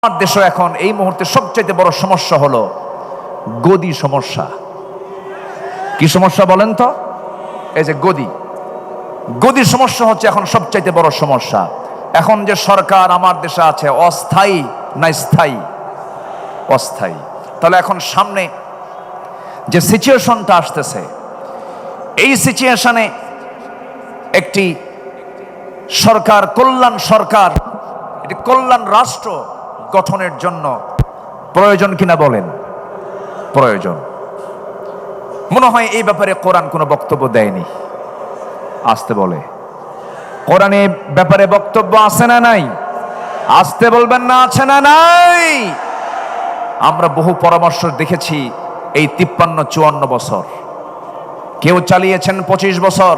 আমার দেশে এখন এই মুহূর্তে সবচেয়ে বড় সমস্যা হলো গদি সমস্যা। কি সমস্যা বলেন তো? এই যে গদি সমস্যা হচ্ছে এখন সবচেয়ে বড় সমস্যা। এখন যে সরকার আমার দেশে আছে অস্থায়ী না স্থায়ী? অস্থায়ী। তাহলে এখন সামনে যে সিচুয়েশনটা আসতেছে, এই সিচুয়েশনে একটি সরকার, কল্যাণ সরকার, এটি কল্যাণ রাষ্ট্র গঠনের জন্য প্রয়োজন কিনা বলেন? প্রয়োজন। মনে হয় এই ব্যাপারে কোরআন কোনো বক্তব্য দেয়নি। আসতে বলে, কোরআনে ব্যাপারে বক্তব্য আছে না নাই? আসতে বলবেন না, আছে না নাই? আমরা বহু পরামর্শ দেখেছি এই 53-54 বছর। কেউ চালিয়েছেন 25 বছর,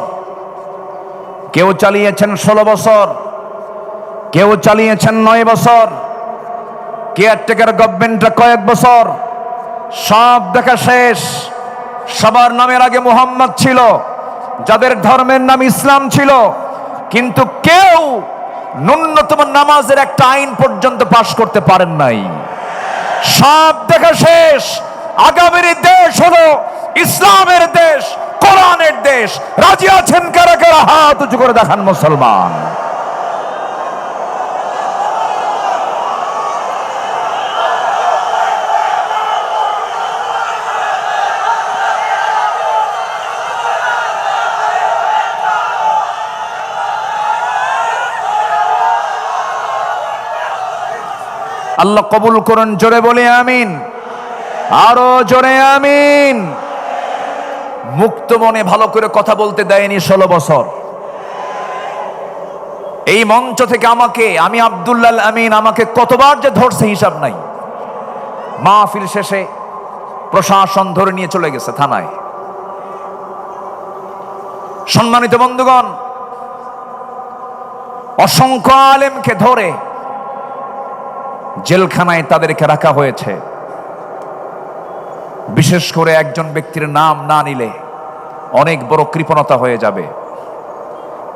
কেউ চালিয়েছেন 16 বছর, কেউ চালিয়েছেন 9 বছর, কেয়ারটেকার গভর্নমেন্টটা কয়েক বছর। সব দেখা শেষ। সবার নামের আগে মুহাম্মদ ছিল, যাদের ধর্মের নাম ইসলাম ছিল, কিন্তু কেউ ন্যূনতম নামাজের একটা আইন পর্যন্ত পাশ করতে পারেন নাই। সব দেখা শেষ। আগামীর দেশ হলো ইসলামের দেশ, কোরআনের দেশ। রাজি আছেন কারা কারা? হাত উঁচু করে দেখান মুসলমান। আল্লাহ কবুল করুন। জোরে বলে আমিন, আরো জোরে আমিন। মুক্ত মনে ভালো করে কথা বলতে দেয়নি 16 বছর। এই মঞ্চ থেকে আমি আব্দুল্লাহ আমিন, আমাকে কতবার যে ধরছে হিসাব নাই। মাহফিল শেষে প্রশাসন ধরে নিয়ে চলে গেছে থানায়। সম্মানিত বন্ধুগণ, অসংখ্য আলেমকে ধরে জেলখানায় তাদেরকে রাখা হয়েছে। বিশেষ করে একজন ব্যক্তির নাম না নিলে অনেক বড় কৃপণতা হয়ে যাবে।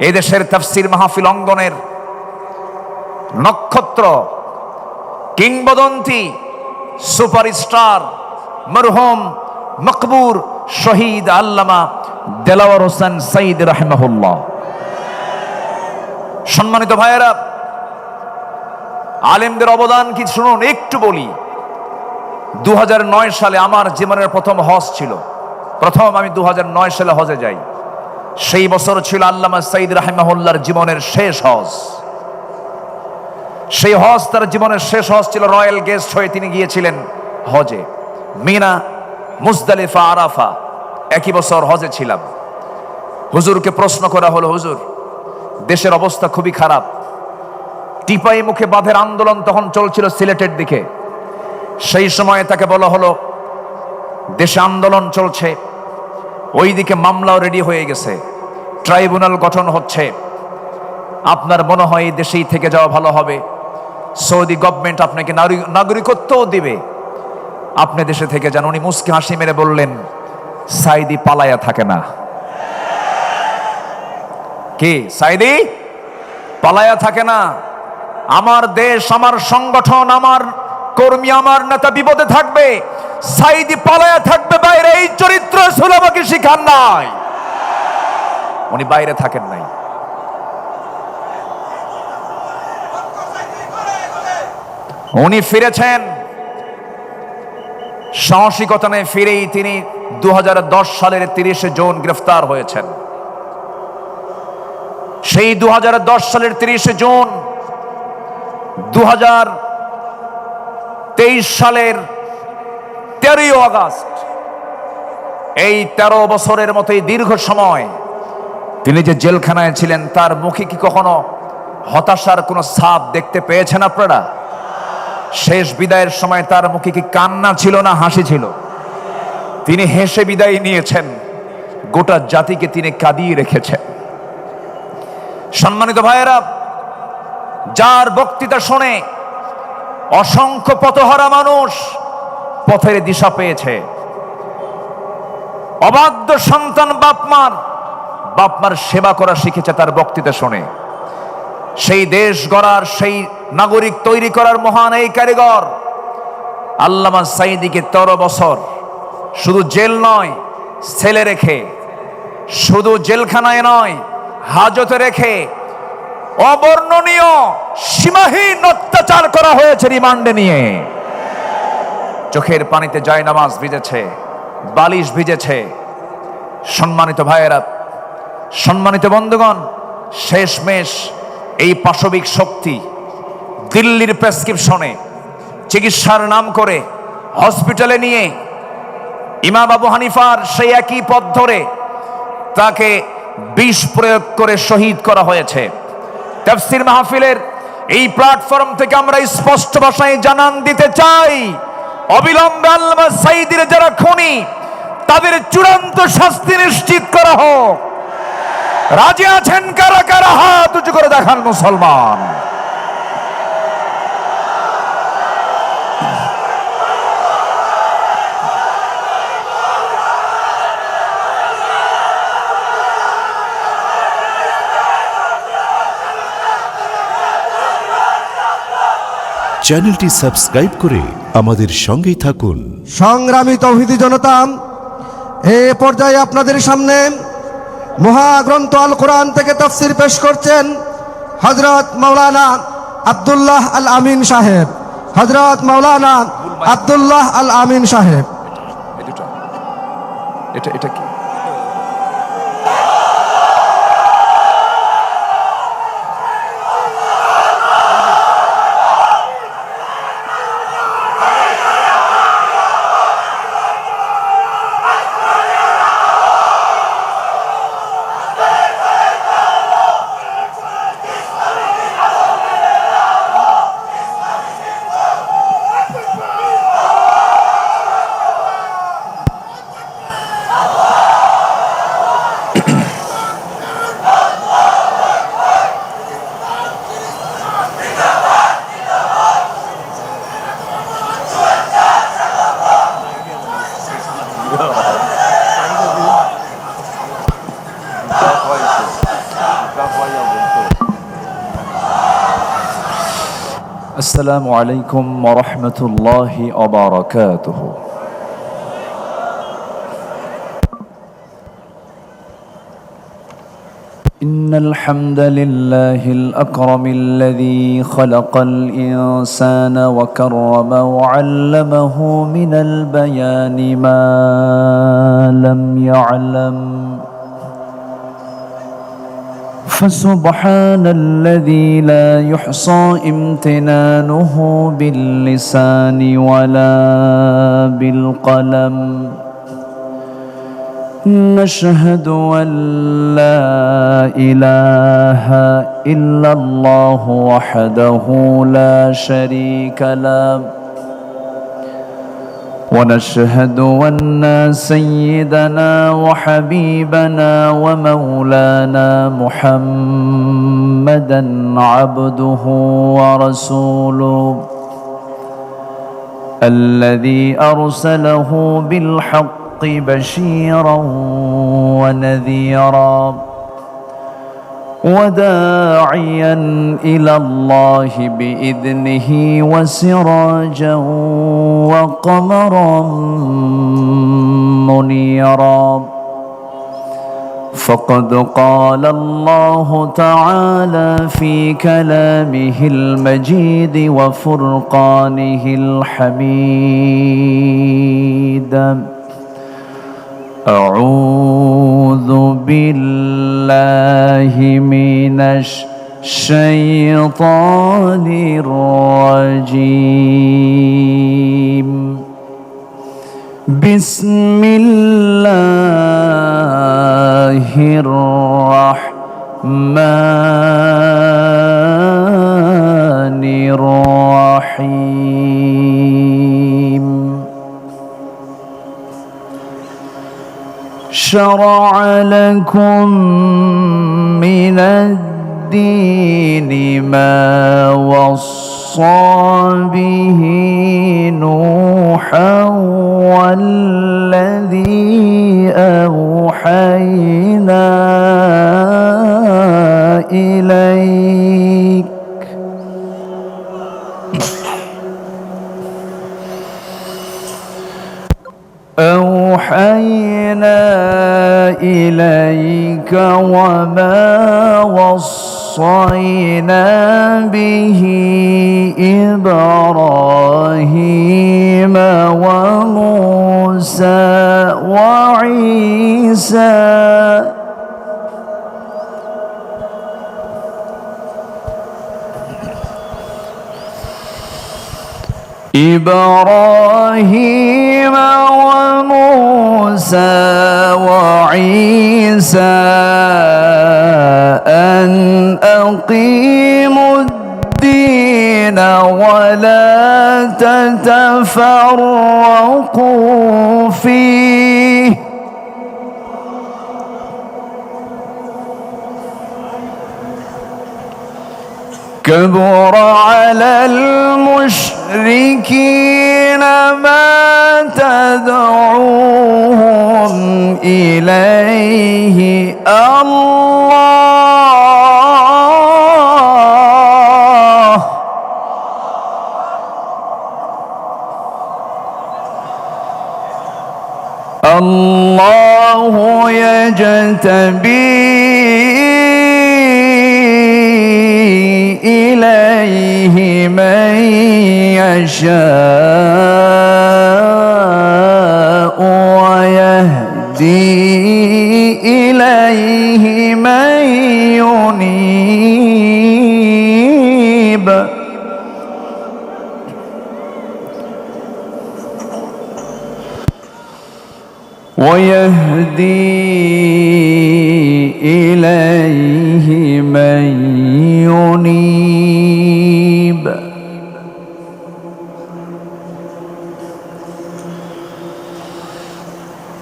এই দেশের তাফসীর মাহফিল অঙ্গনের নক্ষত্র, কিংবদন্তি, সুপারস্টার, মরহুম মকবুর শহীদ আল্লামা দেলাওয়ার হোসেন সাইদ রাহিমাহুল্লাহ। সম্মানিত ভাইয়েরা, আলেমদের অবদান কি শুনুন, একটু বলি। 2009 সালে আমার জীবনের প্রথম হজ ছিল। আমি 2009 সালে হজে যাই। সেই বছর ছিল আল্লামা সাইদ রাহিমাহুল্লাহর জীবনের শেষ হজ। সেই হজ তার জীবনের শেষ হজ ছিল। রয়্যাল গেস্ট হয়ে তিনি গিয়েছিলেন হজে। মিনা, মুজদালিফা, আরাফা একই বছর হজে ছিলাম। হুজুরকে প্রশ্ন করা হলো, হুজুর দেশের অবস্থা খুবই খারাপ। টিপাই মুখে বাঁধের আন্দোলন তখন চলছিল সিলেটের দিকে। সেই সময়ে তাকে বলা হলো, দেশে আন্দোলন চলছে, ওইদিকে মামলাও রেডি হয়ে গেছে, ট্রাইব্যুনাল গঠন হচ্ছে, আপনার মনে হয় এই দেশেই থেকে যাওয়া ভালো হবে। সৌদি গভর্নমেন্ট আপনাকে নাগরিকত্বও দিবে, আপনি দেশে থেকে যান। উনি মুস্কি হাসি মেরে বললেন, সাইদি পালায়া থাকে না। কি সাইদি পালায়া থাকে না? আমার দেশ, আমার সংগঠন, আমার কর্মী, আমার নেতা বিপদে থাকবে, সাইদি পালায়া থাকবে বাইরে। এই চরিত্র রাসূল আমাকে শিখান নাই। উনি বাইরে থাকেন নাই। উনি ফিরেছেন সাহসিকতা নিয়ে। ফিরেই তিনি 2010 সালের 30 জুন গ্রেফতার হয়েছেন। সেই 2010 সালের 30 জুন 2023 সালের 13 আগস্ট, এই 13 বছরের মতোই দীর্ঘ সময় তিনি যে জেলখানায় ছিলেন, তার মুখে কি কখনো হতাশার কোনো ছাপ দেখতে পেয়েছেন আপনারা? শেষ বিদায়ের সময় তার মুখে কি কান্না ছিল না হাসি ছিল? তিনি হেসে বিদায় নিয়েছেন। গোটা জাতিকে তিনি কাঁদিয়ে রেখেছেন। সম্মানিত ভাইয়েরা, যার বক্তৃতা শুনে অসংখ্য পথহারা মানুষ পথের দিশা পেয়েছে। অবাধ্য সন্তান বাপ মার সেবা করা শিখেছে তার বক্তৃতা শুনে। সেই দেশ গড়ার, সেই নাগরিক তৈরি করার মহান এই কারিগর আল্লামা সাঈদীকে 13 বছর শুধু জেল নয়, ছেলে রেখে, শুধু জেলখানায় নয়, হাজতে রেখে অবর্ণনীয় সীমাহীন অত্যাচার করা হয়েছে রিমান্ডে নিয়ে। চোখের পানিতে জায়নামাজ ভিজেছে, বালিশ ভিজেছে। সম্মানিত ভাইয়েরা, সম্মানিত বন্ধুগণ, শেষমেশ এই পাশবিক শক্তি দিল্লির প্রেসক্রিপশনে চিকিৎসার নাম করে হসপিটালে নিয়ে ইমাম আবু হানিফার সেই একই পথ ধরে তাকে বিষ প্রয়োগ করে শহীদ করা হয়েছে। তাফসীর মাহফিলের এই প্ল্যাটফর্ম থেকে আমরা স্পষ্ট ভাষায় জানান দিতে চাই, অবিলম্বে আল্লামা সাঈদীর যারা খুনি তাদের চূড়ান্ত শাস্তি নিশ্চিত করা হোক। রাজি আছেন কারা কারা? হাত উঁচু করে দেখান মুসলমান। চ্যানেলটি সাবস্ক্রাইব করে আমাদের সঙ্গেই থাকুন। সংগ্রামী তৌহিদি জনতা, এ পর্যায়ে আপনাদের সামনে মহাগ্রন্থ আল কোরআন থেকে তাফসীর পেশ করছেন হযরত মাওলানা আব্দুল্লাহ আল আমিন সাহেব। হযরত মাওলানা আব্দুল্লাহ আল আমিন সাহেব। এটা কি? السلام عليكم ورحمة الله وبركاته. إن الحمد لله الأكرم الذي خلق الإنسان وكرم وعلمه من البيان ما لم يعلم، فسبحان الذي لا يحصى امتنانه باللسان ولا بالقلم. نشهد أن لا إله إلا الله وحده لا شريك له، ونشهد أن سيدنا وحبيبنا ومولانا محمدا عبده ورسوله الذي أرسله بالحق بشيرا ونذيرا وداعيا إلى الله بإذنه وسراجا وقمرا منيرا. فقد قال الله تعالى في كلامه المجيد وفرقانه الحميد: أعوذ بالله من الشيطان الرجيم. بسم الله الرحمن الرحيم. شرع لكم من الدين ما وصى به نوحا والذي أوحينا إليك أوحينا إليك وما وصينا به إبراهيم وموسى وعيسى وموسى وعيسى أن أقيموا الدين ولا تتفرقوا فيه كبر على المشركين ما تدعوهم إليه الله يجتبي إليه من يشاء ويهدي إليه من ينيب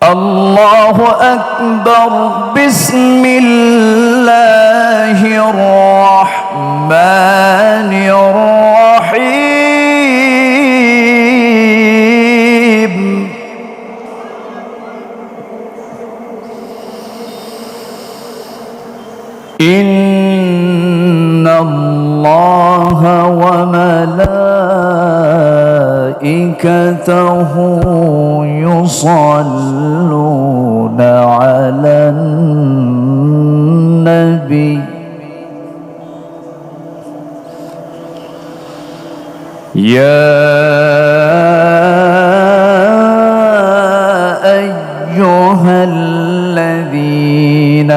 الله أكبر بسم الله الرحمن الرحيم إن الله وملائكته يصلون على النبي يا أيها الذين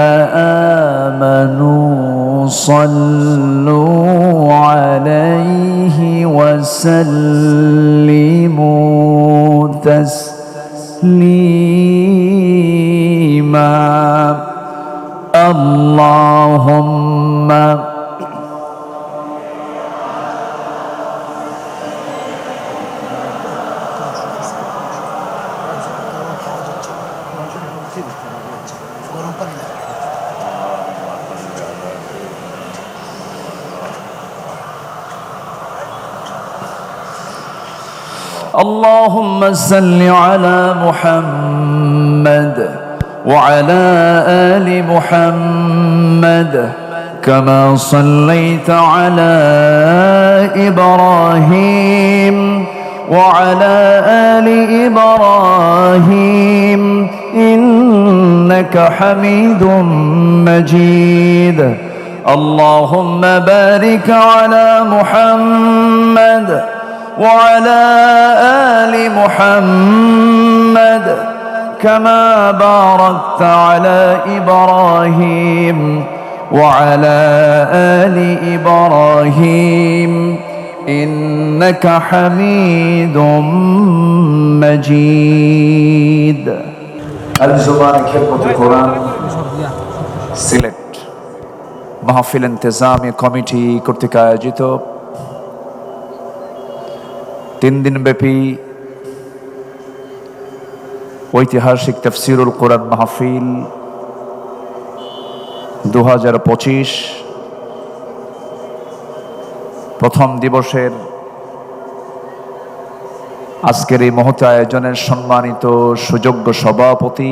آمنوا صلوا عليه وسلموا تسليما اللهم اللهم صل على محمد وعلى آل محمد كما صليت على إبراهيم وعلى آل إبراهيم إنك حميد مجيد اللهم بارك على محمد وعلى آل محمد كما باركت على إبراهيم وعلى آل إبراهيم إنك حميد مجيد الزمان خدمة القرآن সিলেট মাহফিল ইন্তেজামি কমিটি কর্তৃক আয়োজিত 3 দিনব্যাপী ঐতিহাসিক তাফসীরুল কোরআন মাহফিল 2025 প্রথম দিবসের আজকের এই মহৎ আয়োজনের সম্মানিত সুযোগ্য সভাপতি,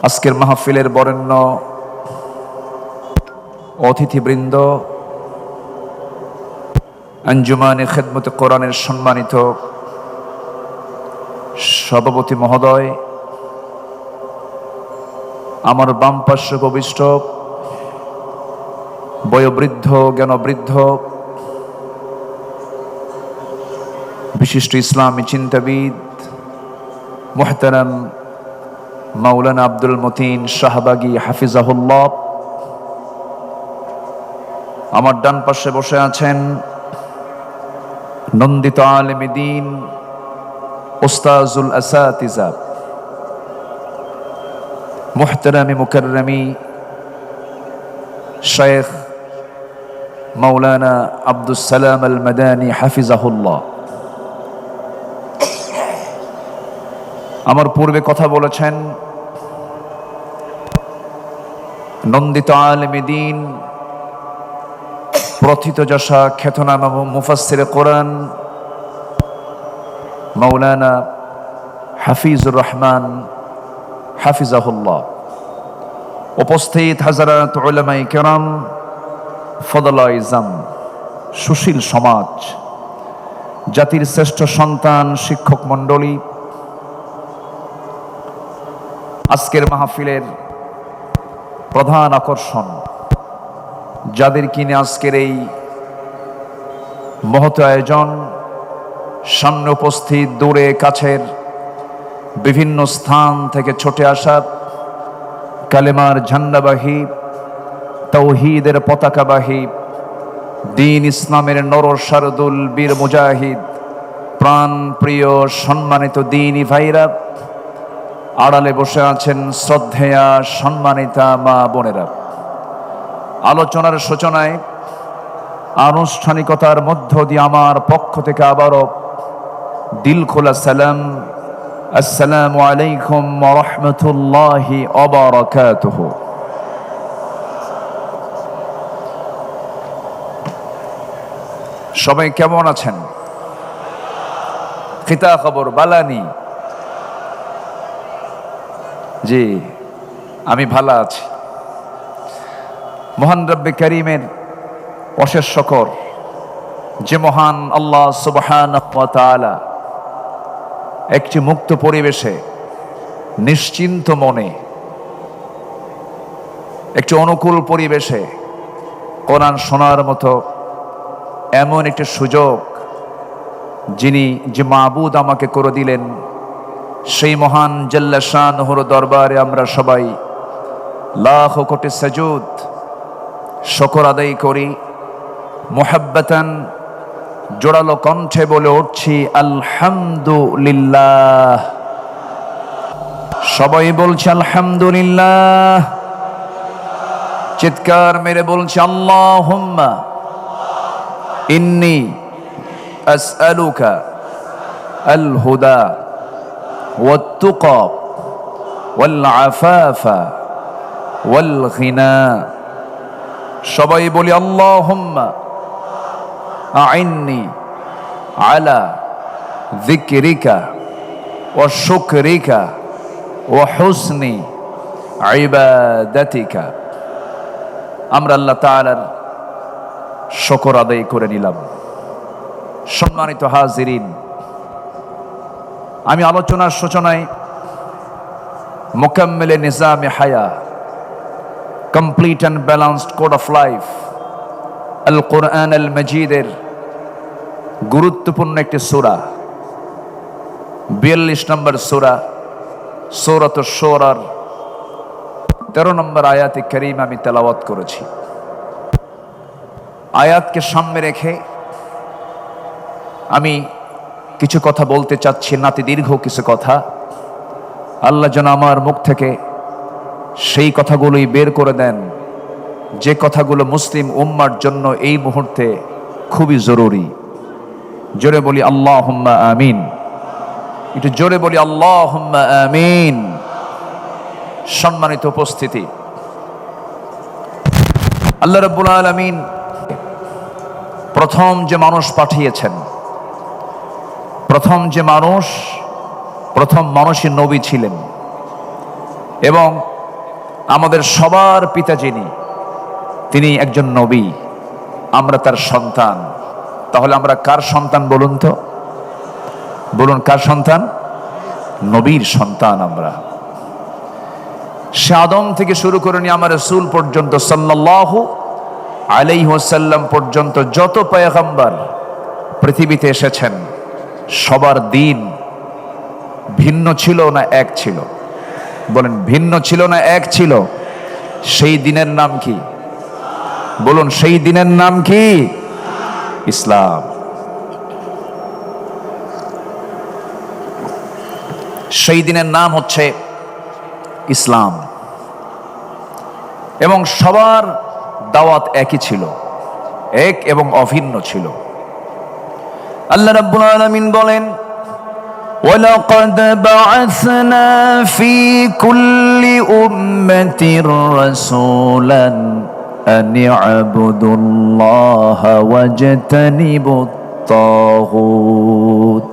আজকের মাহফিলের বরেণ্য অতিথিবৃন্দ, আঞ্জুমানে খেদমতে কোরআনের সম্মানিত সভাপতি মহোদয়, আমার বাম পার্শ্বে উপবিষ্ট বয়োবৃদ্ধ জ্ঞানবৃদ্ধ বিশিষ্ট ইসলামী চিন্তাবিদ মুহতারাম মাওলানা আব্দুল মতিন শাহবাগী হাফিজাহুল্লাহ, আমার ডান পাশে বসে আছেন নন্দিত আলেম দ্বীন উস্তাজুল আসাতিজা মুহতারামি মুকাররমি শেখ মাওলানা আব্দুস সালাম আল মাদানী হাফিজাহুল্লাহ। আমার পূর্বে কথা বলেছেন নন্দিত আলেম দ্বীন প্রথিতযশা খ্যাতনামা মুফাসসিরে কোরআন মাওলানা হাফিজুর রহমান হাফিজাহুল্লাহ। উপস্থিত হাজারাত উলামায়ে কেরাম, ফদলায়ে ইজাম, সুশীল সমাজ, জাতির শ্রেষ্ঠ সন্তান, শিক্ষক মণ্ডলী, আজকের মাহফিলের প্রধান আকর্ষণ, যাদের কিনে আজকের এই মহৎ আয়োজন, সামনে উপস্থিত দূরে কাছের বিভিন্ন স্থান থেকে ছুটে আসা কালেমার ঝান্ডাবাহী, তাওহীদের পতাকাবাহী, দ্বীন ইসলামের নর শারদুল বীর মুজাহিদ, প্রাণ প্রিয় সম্মানিত দ্বীনী ভাইরা, আড়ালে বসে আছেন শ্রদ্ধেয়া সম্মানিতা মা বোনেরা। আলোচনার সূচনায় আনুষ্ঠানিকতার মধ্য দিয়ে আমার পক্ষ থেকে আবারও দিল খোলা সালাম, আসসালামু আলাইকুম ওয়া রাহমাতুল্লাহি ওয়া বারাকাতুহু। সবাই কেমন আছেন? খিতা খবর বালানি? জি, আমি ভালো আছি। মহান রব্বে কারীমের অশেষ শকর, যে মহান আল্লাহ সুবহানাহু ওয়া তাআলা একটি মুক্ত পরিবেশে নিশ্চিন্ত মনে, একটি অনুকূল পরিবেশে কোরআন শোনার মতো এমন একটি সুযোগ যে মাবুদ আমাকে করে দিলেন, সেই মহান জাল্লা শানহুর দরবারে আমরা সবাই লাখ কোটি সাজুদ শকর আদায় করি। মুহাব্বাতান জোরালো কণ্ঠে বলে উঠছি আলহামদুলিল্লাহ। সবাই বলছে আলহামদুলিল্লাহ। চিৎকার মেরে বলছে আল্লাহুম্মা ইন্নী আসআলুকা আল হুদা ওয়াত তুকা ওয়াল আফাফা ওয়াল গিনা। সবাই বলি আল্লাহুম্মা আইন্নি আলা যিকরিকা ওয়া শুকরিকা ওয়া হুসনি ইবাদাতিকা। আমরা আল্লাহ তাআলার শুকর আদায় করে নিলাম। সম্মানিত হাজিরিন, আমি আলোচনার সূচনায় মুকাম্মিলে নিজামে হায়া, complete and balanced code of life, আল কোরআন আল মজিদের গুরুত্বপূর্ণ একটি সূরা, 42 নম্বর সূরা, সূরাতুশ শুরার 13 নম্বর আয়াতে কারীমা আমি তেলাওয়াত করেছি। আয়াতকে সামনে রেখে আমি কিছু কথা বলতে চাচ্ছি, নাতি দীর্ঘ কিছু কথা। আল্লাহ যেন আমার মুখ থেকে সেই কথাগুলোই বের করে দেন, যে কথাগুলো মুসলিম উম্মার জন্য এই মুহূর্তে খুবই জরুরি। জোরে বলি আল্লাহুম্মা আমিন। একটু জোরে বলি আল্লাহুম্মা আমিন। সম্মানিত উপস্থিতি, আল্লাহ রাব্বুল আলামিন প্রথম যে মানুষ পাঠিয়েছেন, প্রথম মানুষই নবী ছিলেন, এবং আমাদের সবার পিতা যিনি, তিনি একজন নবী, আমরা তার সন্তান। তাহলে আমরা কার সন্তান বলুন তো? বলুন কার সন্তান? নবীর সন্তান আমরা। সে আদম থেকে শুরু করে নিয়ে আমার রাসূল পর্যন্ত সাল্লাল্লাহু আলাইহি ওয়াসাল্লাম পর্যন্ত যত পয়গম্বর পৃথিবীতে এসেছেন, সবার দিন ভিন্ন ছিল না এক ছিল? বলেন, ভিন্ন ছিল না এক ছিল? সেই দিনের নাম কি? বলুন, সেই দিনের নাম কি? ইসলাম। সেই দিনের নাম হচ্ছে ইসলাম, এবং সবার দাওয়াত একই ছিল, এক এবং অভিন্ন ছিল। আল্লাহ রাব্বুল আলামিন বলেন, ولقد بعثنا في كل أمة رسولا أن اعبدوا الله واجتنبوا الطاغوت।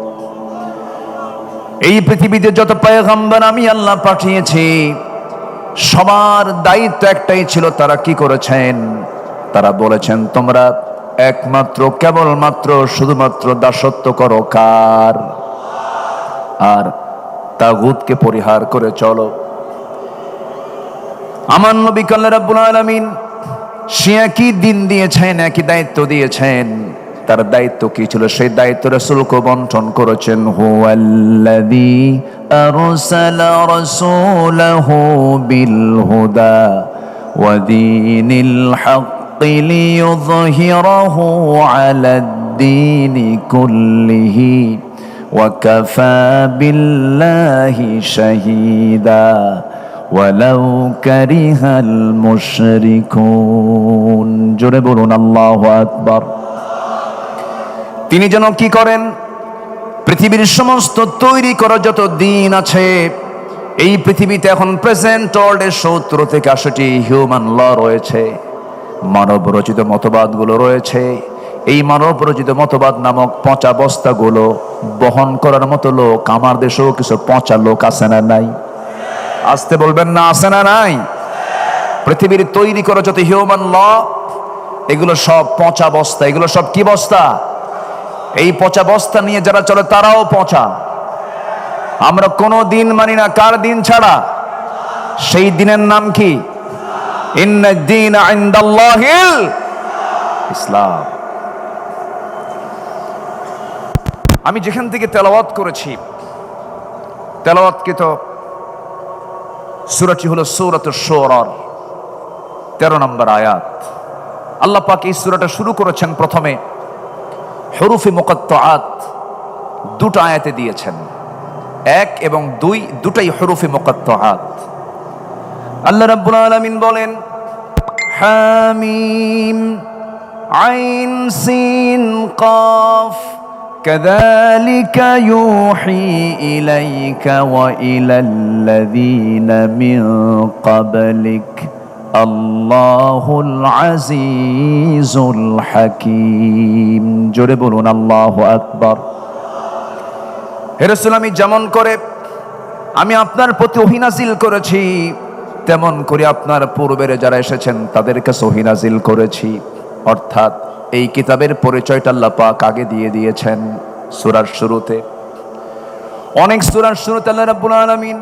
এই পৃথিবীতে যত পয়গম্বর আমি আল্লাহ পাঠিয়েছি, সবার দায়িত্ব একটাই ছিল। তারা কি করেছেন? তারা বলেছেন, তোমরা একমাত্র কেবলমাত্র শুধুমাত্র দাসত্ব করো কার? আর তাগুতকে পরিহার করে চলো। আমার নবী আল্লাহ রাব্বুল আলামিন সে একই দিন দিয়েছেন, একই দায়িত্ব দিয়েছেন। তার দায়িত্ব কি ছিল? সেই দায়িত্ব রাসূলকে বন্টন করেছেন। হুয়াল্লাযী আরসালা রাসূলাহু বিল হুদা ওয়া দীনিল হাক্কি লিইয়ুযহিরাহু আলাদ-দীনি কুল্লিহি ওয়া কাফা বিল্লাহি শাহীদা ওয়ালাউ কারিহাল মুশরিকুন। জোরে বলুন আল্লাহু আকবার। তিনি যেন কি করেন? পৃথিবীর সমস্ত তৈরি করা যত দিন আছে, এই পৃথিবীতে এখন প্রেজেন্ট ওয়ার্ল্ডের 70 থেকে 80টি হিউম্যান ল রয়েছে, মানব রচিত মতবাদগুলো রয়েছে। এই মানব রচিত মতবাদ নামক পচা বস্তাগুলো বহন করার মতো লোক আমার দেশেও কিছু পচা লোক আছে না নাই? আসতে বলবেন না, আছে না নাই? পৃথিবীর তৈরি করা যত হিউম্যান ল, এগুলো সব পচা বস্তা। এগুলো সব কি বস্তা? এই পচা বস্তা নিয়ে যারা চলে তারাও পচা। আমরা কোনো দিন মানি না কার দিন ছাড়া? সেই দিনের নাম কি? ইন্নাদ দীনা ইনদাল্লাহিল ইসলাম। আমি যেখান থেকে তেলাওয়াত করেছি, তেলাওয়াতকৃত সূরাটি হলো সূরাতুশ শুরার 13 নম্বর আয়াত। আল্লাহ পাক এই সূরাটা শুরু করেছেন প্রথমে হরুফে মুকাত্তাআত দুটো আয়াতে দিয়েছেন, 1 এবং 2 দুটাই হরুফে মুকাত্তাআত। আল্লাহ রাব্বুল আলামিন বলেন, হামিম আইন সিন কাফ কাযালিকা ইউহি ইলাইকা ওয়া ইলাল্লাযীনা মিন ক্বাবলিক আল্লাহুল আজিজুল হাকীম। জোরে বলুন আল্লাহু আকবার। হে রাসূল, আমি যেমন করে আমি আপনার প্রতি ওহী নাযিল করেছি, তেমন করে আপনার পূর্বের যারা এসেছেন তাদের কাছে ওহী নাযিল করেছি। অর্থাৎ এই কিতাবের পরিচয়টা আল্লাহ পাক আগে দিয়ে দিয়েছেন সূরার শুরুতে। অনেক সূরার শুরুতে আল্লাহ রাব্বুল আলামিন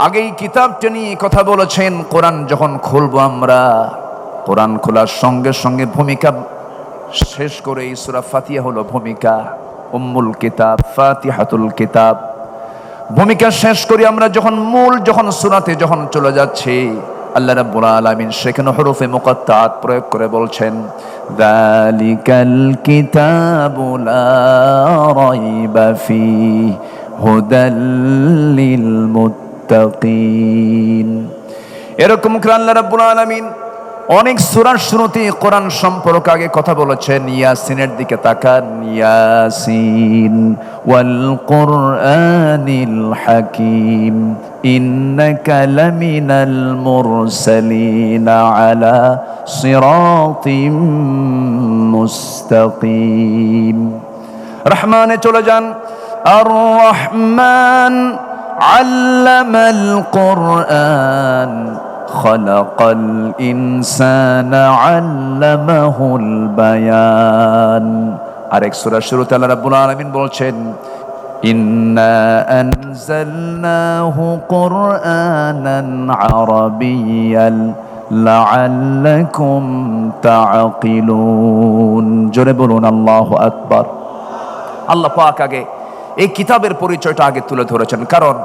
আগে এই কিতাবটা নিয়ে কথা বলেছেন। কোরআন যখন খুলবো আমরা, কোরআন খোলার সঙ্গে সঙ্গে ভূমিকা শেষ করে এই সূরা ফাতিহা হলো ভূমিকা, উম্মুল কিতাব, ফাতিহাতুল কিতাব। ভূমিকা শেষ করি আমরা যখন সূরাতে যখন চলে যাচ্ছি, আল্লাহ রাব্বুল আলামিন সেখানে হরফে মুকাত্তাআত প্রয়োগ করে বলছেন, যালিকাল কিতাবু লা রাইবা ফীহি হুদাল লিল মুত্তাকিন। এরকম করে আল্লাহ রাব্বুল আলামিন অনেক সূরার শুরুতে কোরআন সম্পর্কে আগে কথা বলেছেন। ইয়াসিনের দিকে তাকান, ইয়াসিন ওয়াল কুরআনিল হাকীম ইন্নাকা লামিনাল মুরসালিনা আলা সিরাতিম মুস্তাকিম। রহমানে চলে যান, আর রহমান আল্লামাল কুরআন খালাকাল ইনসানা আল্লামাহুল বায়ান। আরেক সূরা শুরুতে আল্লাহ রাব্বুল আলামিন বলছেন, إنا أنزلناه قرآنا عربيا لعلكم تعقلون জোরে বলুন আল্লাহু আকবার। আল্লাহ পাক আগে এই কিতাবের পরিচয়টা আগে তুলে ধরেছেন, কারণ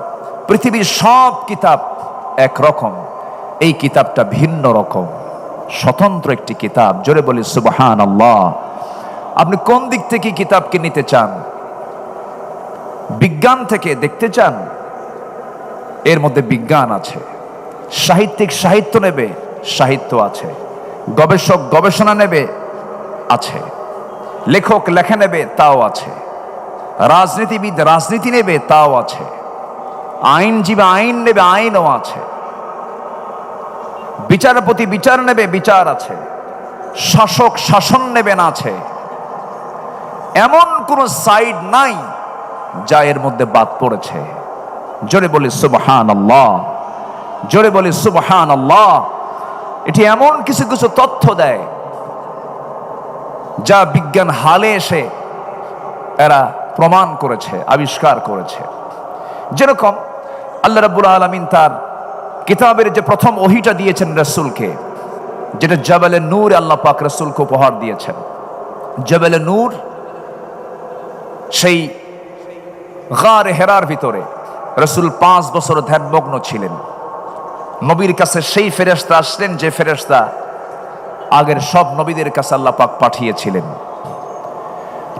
পৃথিবীর সব কিতাব একরকম, এই কিতাবটা ভিন্ন রকম, স্বতন্ত্র একটি কিতাব। জোরে বলি সুবহানাল্লাহ। আপনি কোন দিক থেকে কিতাবকে নিতে চান? বিজ্ঞান থেকে দেখতে চান? এর মধ্যে বিজ্ঞান আছে। সাহিত্যিক সাহিত্য নেবে, সাহিত্য আছে। গবেষক গবেষণা নেবে, আছে। লেখক লেখা নেবে, তাও আছে। রাজনীতিবিদ রাজনীতি নেবে, তাও আছে। আইনজীবী আইন নেবে, আইনও আছে। বিচারপতি বিচার নেবে, বিচার আছে। শাসক শাসন নেবেন, আছে। এমন কোন সাইড নাই যা এর মধ্যে বাদ পড়েছে। জোরে বলি সুবহানাল্লাহ, জোরে বলি সুবহানাল্লাহ। এটি এমন কিছু কিছু তথ্য দেয় যা বিজ্ঞান হালে এসে এরা প্রমাণ করেছে, আবিষ্কার করেছে। যেরকম আল্লাহ রাব্বুল আলামিন তার কিতাবের যে প্রথম ওহীটা দিয়েছেন রাসূলকে, যেটা জাবালে নূর আল্লাহ পাক রাসূলকে উপহার দিয়েছেন। জাবালে নূর সেই গারে হেরার ভিতরে রাসূল 5 বছর ধ্যানমগ্ন ছিলেন। নবীর কাছে সেই ফেরেশতা আসলেন যে ফেরেশতা আগের সব নবীদের কাছে আল্লাহ পাক পাঠিয়েছিলেন।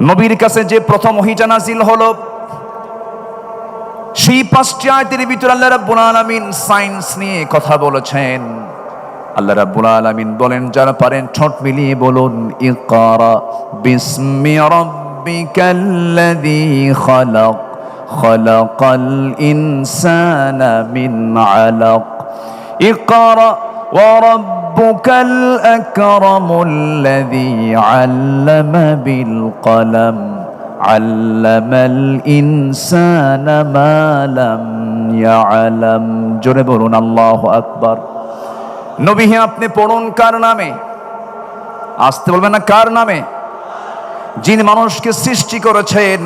নবীর কাছে যে প্রথম ওহীটা নাজিল হলো, সেই 5টি আয়াতের ভিতরে আল্লাহ রাব্বুল আলামিন সায়েন্স নিয়ে কথা বলেছেন। আল্লাহ রাব্বুল আলামিন বলেন, যারা পারেন ঠোঁট মিলিয়ে বলুন, ইকরা বিসমি রাব্বিকাল্লাযী খালাক খালাকাল ইনসানা মিন আলাক ইকরা ওয়া রাব্বুকাল আকরামুল্লাযী আল্লামা বিল কলম আল্লামাল ইনসানা মা লাম ইয়ালাম। জোরে বলুন আল্লাহু আকবার। নবী হে, আপনি পড়ুন কার নামে? আসতে বলবেন না, কার নামে? যিনি মানুষকে সৃষ্টি করেছেন,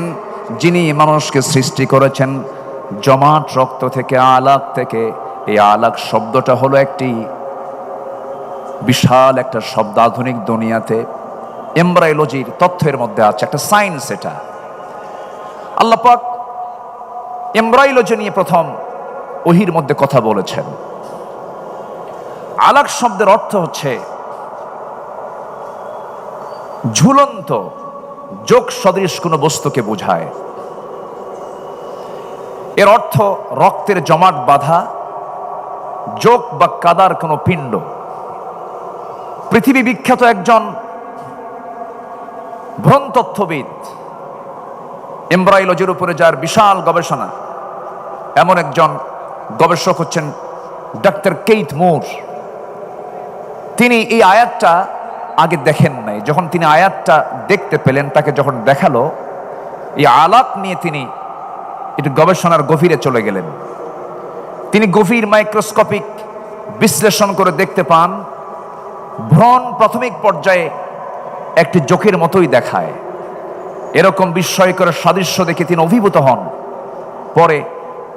যিনি মানুষকে সৃষ্টি করেছেন জমাট রক্ত থেকে, আলাক থেকে। এই আলাক শব্দটা হলো একটি বিশাল একটা শব্দ। আধুনিক দুনিয়াতে এমব্রায়োলজির তথ্যের মধ্যে আছে, একটা সায়েন্স এটা। আল্লাহ পাক এমব্রায়োলজি নিয়ে প্রথম ওহীর মধ্যে কথা বলেছেন। আলাক শব্দের অর্থ হচ্ছে ঝুলন্ত, যোগ সদৃশ কোনো বস্তুকে বোঝায়। এর অর্থ রক্তের জমাট বাঁধা যোগ বা কাদার কোনো পিণ্ড। পৃথিবী বিখ্যাত একজন ভ্রূণতত্ত্ববিদ, এমব্রায়োলজির উপরে যার বিশাল গবেষণা, এমন একজন গবেষক হচ্ছেন ডাক্তার কেইথ মুর। তিনি এই আয়াতটা আগে দেখেন নাই। যখন তিনি আয়াতটা দেখতে পেলেন, তাকে যখন দেখালো, এই আলাপ নিয়ে তিনি একটু গবেষণার গভীরে চলে গেলেন। তিনি গভীর মাইক্রোস্কোপিক বিশ্লেষণ করে দেখতে পান, ভ্রূণ প্রাথমিক পর্যায়ে একটি জোকের মতোই দেখায়। এরকম বিস্ময়কর সাদৃশ্য দেখে তিনি অভিভূত হন। পরে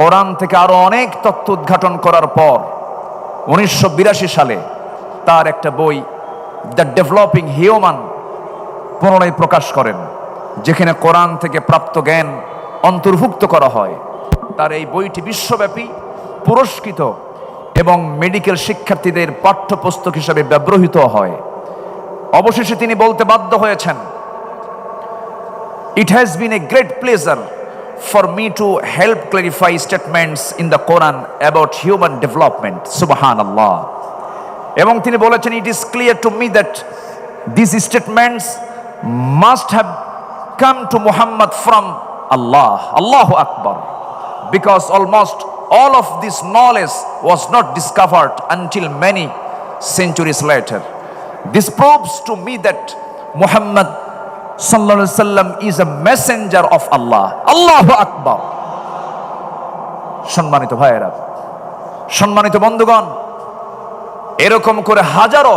কোরআন থেকে আরো অনেক তথ্য উদ্ঘাটন করার পর 1982 সালে তার একটা বই দ্য ডেভেলপিং হিউম্যান পুনরায় প্রকাশ করেন, যেখানে কোরআন থেকে প্রাপ্ত জ্ঞান অন্তর্ভুক্ত করা হয়। তার এই বইটি বিশ্বব্যাপী পুরস্কৃত এবং মেডিকেল শিক্ষার্থীদের পাঠ্যপুস্তক হিসেবে ব্যবহৃত হয়। অবশেষে তিনি বলতে বাধ্য হয়েছেন, It has been a great pleasure for me to help clarify statements in the Quran about human development. Subhanallah. এবং তিনি বলেছেন, It is clear to me that these statements must have come to Muhammad from Allah. Allahu Akbar. Because almost all of this knowledge was not discovered until many centuries later. This proves to me that Muhammad sallallahu alaihi wasallam is a messenger of Allah. Allahu Akbar. সম্মানিত ভাইয়েরা, সম্মানিত বন্ধুগণ, এরকম করে হাজারো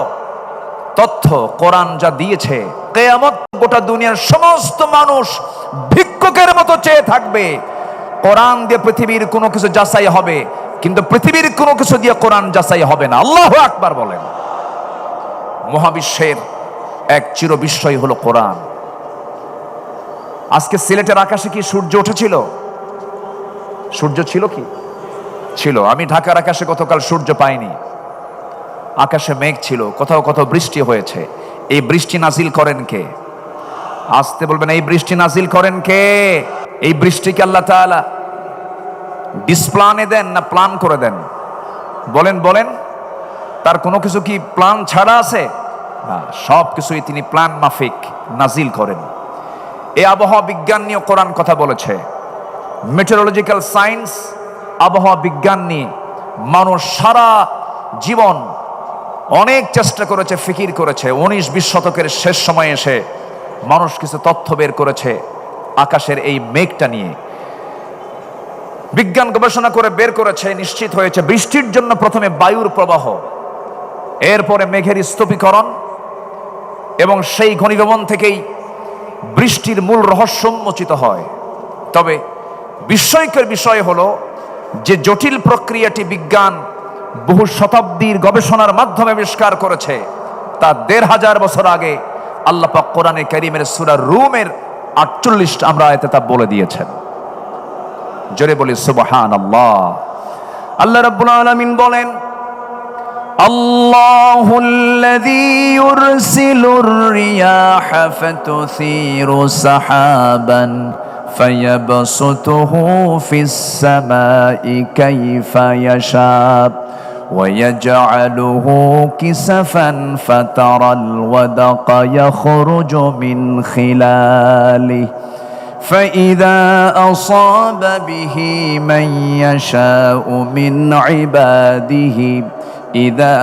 তথ্য কোরআন যা দিয়েছে, কিয়ামত গোটা দুনিয়ার সমস্ত মানুষ ভিক্ষুক ভিক্ষুকের মতো চেয়ে থাকবে। কোরআন দিয়ে পৃথিবীর কোনো কিছু যাচাই হবে, কিন্তু পৃথিবীর কোনো কিছু দিয়ে কোরআন যাচাই হবে না। আল্লাহু আকবার বলেন। মহাবিশ্বের এক চির বিস্ময় হলো কোরআন। আজকে সিলেটের আকাশে কি সূর্য উঠেছিল? সূর্য ছিল কি? ছিল। আমি ঢাকার আকাশে গতকাল সূর্য পাইনি। আকাশে মেঘ ছিল, কোথাও কোথাও বৃষ্টি হয়েছে। এই বৃষ্টি নাজিল করেন কে? আসতে বলবেন, এই বৃষ্টি নাজিল করেন কে? এই বৃষ্টিকে আল্লাহ তাআলা ডিসপ্লানে দেন না প্ল্যান করে দেন? বলেন বলেন, তার কোনো কিছু কি প্ল্যান ছাড়া আছে? না, সব কিছুই তিনি প্ল্যান মাফিক নাজিল করেন। এই আবহাওয়া বিজ্ঞান নিয়ে কোরআন কথা বলেছে। মেটেরোলজিক্যাল সায়েন্স, আবহাওয়া বিজ্ঞান নিয়ে মানুষ সারা জীবন অনেক চেষ্টা করেছে, ফিকির করেছে। 19-20 শতকের শেষ সময়ে এসে মানুষ কিছু তথ্য বের করেছে আকাশের এই মেঘটা নিয়ে। বিজ্ঞান গবেষণা করে বের করেছে, নিশ্চিত হয়েছে বৃষ্টির জন্য প্রথমে বায়ুর প্রবাহ, এরপরে মেঘের স্তূপীকরণ, এবং সেই ঘনীভবন থেকেই বৃষ্টির মূল রহস্য উন্মোচিত হয়। তবে বিস্ময়কর বিষয় হলো যে জটিল প্রক্রিয়াটি বিজ্ঞান বহু শতাব্দীর গবেষণার মাধ্যমে আবিষ্কার করেছে, তা 1500 বছর আগে আল্লাহ পাক কোরআনে কারীমের সূরা রুমের 48 আমরা আয়াতে তা বলে দিয়েছেন। জোরে বলি সুবহানাল্লাহ। আল্লাহ রাব্বুল আলামিন বলেন, আল্লাহুল্লাযী ইউরসিলুর রিয়াহা ফাতুসীরু সাহাবান ফায়াবসুতুহু ফিস সামাই কাইফা ইয়াশা ويجعله كسفا فترى الودق يخرج من خلاله فإذا أصاب به من يشاء من عباده إذا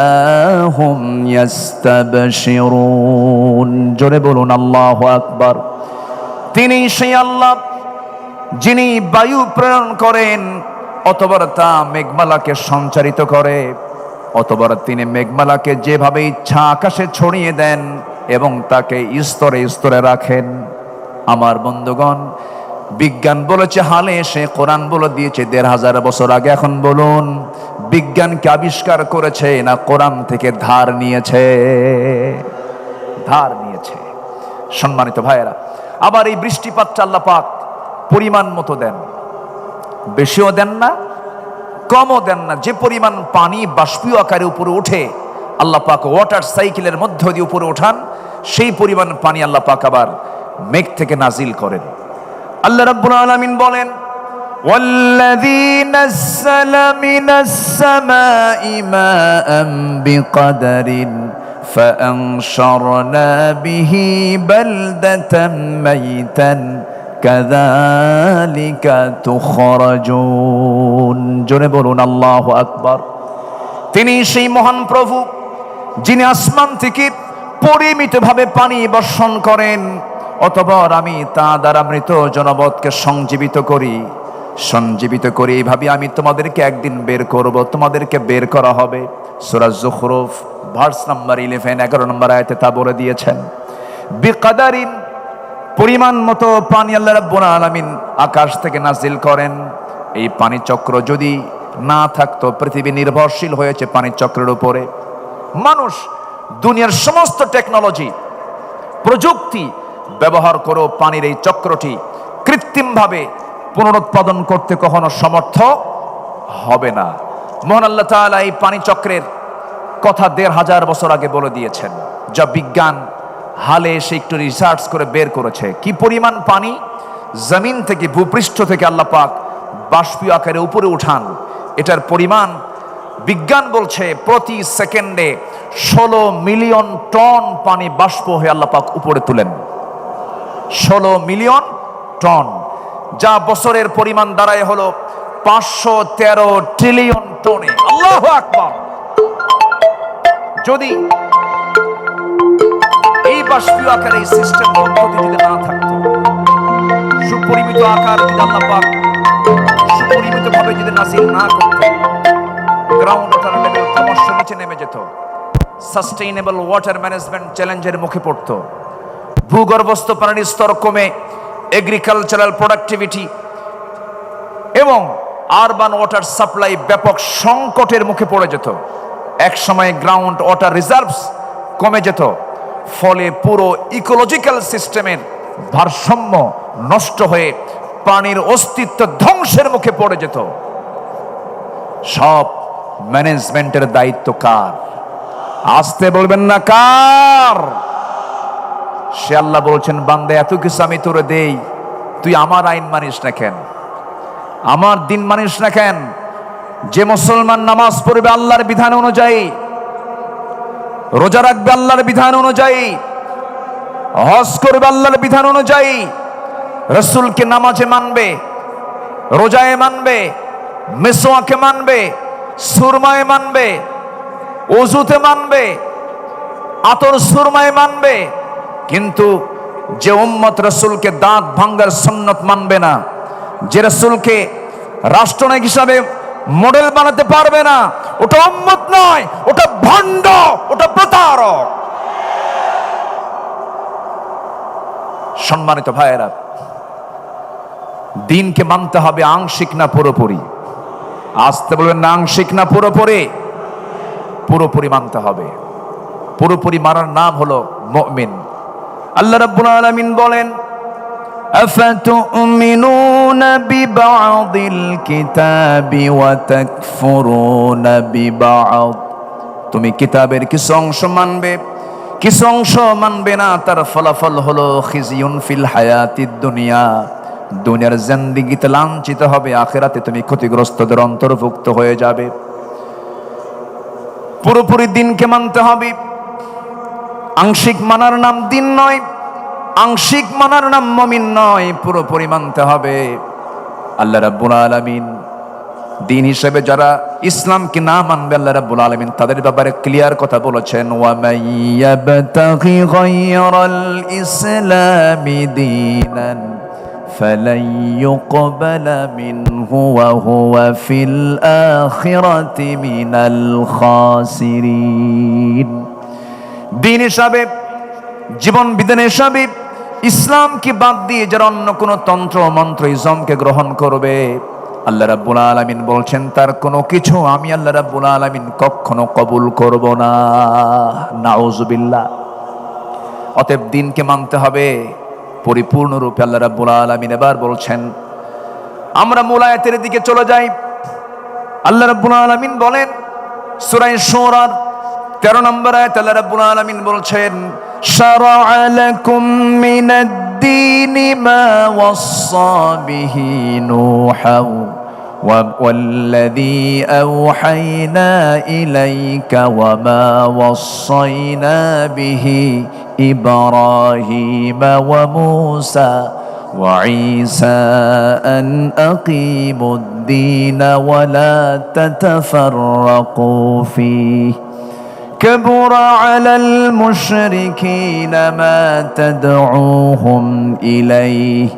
هم يستبشرون জোরে বলুন আল্লাহু আকবার। তিনি সেই আল্লাহ যিনি বায়ু প্রেরণ করেন, অতবার তা মেঘমালাকে সঞ্চারিত করে, অতবার তিনি মেঘমালাকে যেভাবে ইচ্ছা আকাশে ছড়িয়ে দেন এবং তাকে স্তরে স্তরে রাখেন। আমার বন্ধুগণ, বিজ্ঞান বলেছে হালে এসে, কোরআন বলে দিয়েছে 1500 বছর আগে। এখন বলুন, বিজ্ঞানকে আবিষ্কার করেছে না কোরআন থেকে ধার নিয়েছে? ধার নিয়েছে। সম্মানিত ভাইয়েরা, আবার এই বৃষ্টিপাতটা আল্লাহ পাক পরিমাণ মতো দেন, বেশিও দেন না কমও দেন না। যে পরিমাণ পানি বাষ্পীয় আকারে উপরে ওঠে, আল্লাহ পাক ওয়াটার সাইকেলের মধ্য দিয়ে উপরে ওঠান, সেই পরিমাণ পানি আল্লাহ পাক আবার মেঘ থেকে নাজিল করেন। আল্লাহ রাব্বুল আলামিন বলেন, ওয়াল্লাযী নাযালা মিনাস সামাই মাআন বিকদারিন ফাআনশারনা বিহি বালদাতাম মাইতান কাযালিকা তুখরাজুন। জোরে বলুন আল্লাহু আকবার। তিনি সেই মহান প্রভু যিনি আসমান থেকে পরিমিতভাবে পানি বর্ষণ করেন, অতঃপর আমি তা দ্বারা মৃত জনপদকে সঞ্জীবিত করি। এইভাবে আমি তোমাদেরকে একদিন বের করব, তোমাদেরকে বের করা হবে। সূরা যুখরুফ ভার্স নাম্বার 11 নম্বর আয়াতে তা বলে দিয়েছেন। বিকদারিন, পরিমাণ মতো পানি আল্লাহ রাব্বুল আলামিন আকাশ থেকে নাজিল করেন। এই পানি চক্র যদি না থাকতো, পৃথিবী নির্ভরশীল হয়েছে পানি চক্রের উপরে। মানুষ দুনিয়ার সমস্ত টেকনোলজি, প্রযুক্তি ব্যবহার করেও পানির এই চক্রটি কৃত্রিমভাবে পুনরুৎপাদন করতে কখনো সমর্থ হবে না। মহান আল্লাহ তাআলা এই পানি চক্রের কথা 1500 বছর আগে বলে দিয়েছেন, যা বিজ্ঞান হালে এসে একটু রিসার্চ করে বের করেছে। কি পরিমাণ পানি জমিন থেকে, ভূপৃষ্ঠ থেকে আল্লাহ পাক বাষ্পীয় আকারে উপরে উঠান, এটার পরিমাণ বিজ্ঞান বলছে প্রতি সেকেন্ডে 16 মিলিয়ন টন পানি বাষ্প হয়ে আল্লাহ পাক উপরে তুলেন। 16 মিলিয়ন টন, যা বছরের পরিমাণ দাঁড়ায় হলো 513 ট্রিলিয়ন টনে। আল্লাহু আকবার। যদি এই বাষ্পীয় আকারে এই সিস্টেম পদ্ধতি যদি না থাকতো, সুপরিমিত আকার যদি আল্লাহ পাক সুপরিমিত ভাবে যদি নাজিল না করতেন, গ্রাউন্ড ওয়াটার লেভেল ক্রমশ নিচে নেমে যেত, সাস্টেইনেবল ওয়াটার ম্যানেজমেন্ট চ্যালেঞ্জের মুখে পড়তো, ভূগর্ভস্থ পানির স্তর কমে এগ্রিকালচারাল প্রোডাক্টিভিটি এবং আরবান ওয়াটার সাপ্লাই ব্যাপক সংকটের মুখে পড়ে যেত। এক সময় গ্রাউন্ড ওয়াটার রিজার্ভস কমে যেত, ফলে পুরো ইকোলজিক্যাল সিস্টেমের ভারসাম্য নষ্ট হয়ে প্রাণীর অস্তিত্ব ধ্বংসের মুখে পড়ে যেত। সব ম্যানেজমেন্টের দায়িত্ব কার? আসতে বলবেন না কার? সে আল্লাহ বলছেন, বান্দা এত কিছু আমি তোরে দেই, তুই আমার আইন মানিস না কেন? আমার দিন মানিস না কেন? যে মুসলমান নামাজ পড়বে আল্লাহর বিধান অনুযায়ী, রোজা রাখবে আল্লাহর বিধান অনুযায়ী, হজ করবে আল্লাহর বিধান অনুযায়ী, রসুলকে নামাজে মানবে, রোজায় মানবে, মিসওয়াকে মানবে, সুরমায় মানবে, ওযুতে মানবে, আতর সুরমায় মানবে, কিন্তু যে উম্মত রসুলকে দাঁত ভাঙ্গার সুন্নত মানবে না, যে রসুলকে রাষ্ট্রনায়ক হিসাবে মডেল বানাতে পারবে না, ওটা উম্মত নয়, ওটা ভণ্ড, ওটা প্রতারক। সম্মানিত ভাইয়েরা, দিনকে মানতে হবে আংশিক না পুরোপুরি। আসতে বলবেন না আংশিক না পুরোপুরি? পুরোপুরি মানতে হবে। পুরোপুরি মানার নাম হলো মুমিন। আল্লাহ রাব্বুল আলামিন বলেন, আফাতুমিনুনা বিবা'দিল কিতাবি ওয়া তাকফুরুনা বিবা'দ। তুমি কিতাবের কিছু অংশ মানবে, কিছু অংশ মানবে না, তার ফলাফল হলো খিজিয়ুন ফিল হায়াতিদ দুনিয়া, দুনিয়ার জিন্দেগিতে লাঞ্ছিত হবে, আখিরাতে তুমি ক্ষতিগ্রস্তদের অন্তর্ভুক্ত হয়ে যাবে। পুরোপুরি দিনকে মানতে হবে। আংশিক মানার নাম দিন নয়, আংশিক মানার নাম মুমিন নয়, পুরোপুরি মানতে হবে। আল্লাহ রাব্বুল আলামিন দিন হিসেবে যারা ইসলামকে না মানবে, আল্লাহ রাব্বুল আলামিন তাদের ব্যাপারে ক্লিয়ার কথা বলেছেন, ওয়া মাইয়াবতাগি গায়রাল ইসলামি দীনান ফালান ইউকবালা মিনহু ওয়া হুয়া ফিল আখিরাতি মিনাল খাসিরিন। দিন হিসাবে, জীবন বিধান হিসাবে ইসলামকে বাদ দিয়ে যারা অন্য কোনো তন্ত্র মন্ত্র ইজমকে গ্রহণ করবে, আল্লাহ রাব্বুল আলামিন বলছেন তার কোনো কিছু আমি আল্লাহ রাব্বুল আলামিন কখনো কবুল করব না। নাউজুবিল্লাহ। অতএব দিনকে মানতে হবে পরিপূর্ণরূপে। আল্লাহ রাব্বুল আলামিন এবার বলছেন, আমরা মূল আয়াতের দিকে চলে যাই। আল্লাহ রাব্বুল আলামিন বলেন সূরা শুরা 13 নম্বর আয়াত, আল্লাহ রাব্বুল আলামিন বলছেন, শারা'a লাকুম মিনাদ-দীনি মা ওয়াসসা বিহি নূহান ওয়াল্লাযী আওহায়না ইলাইকা ওয়া মা ওয়াসাইনা বিহি ইব্রাহিমা ওয়া মূসা ওয়া ঈসা আন আকিমুদ-দীনা ওয়া লা তাতাফাররাকু ফীহি كبر على المشركين ما تدعوهم إليه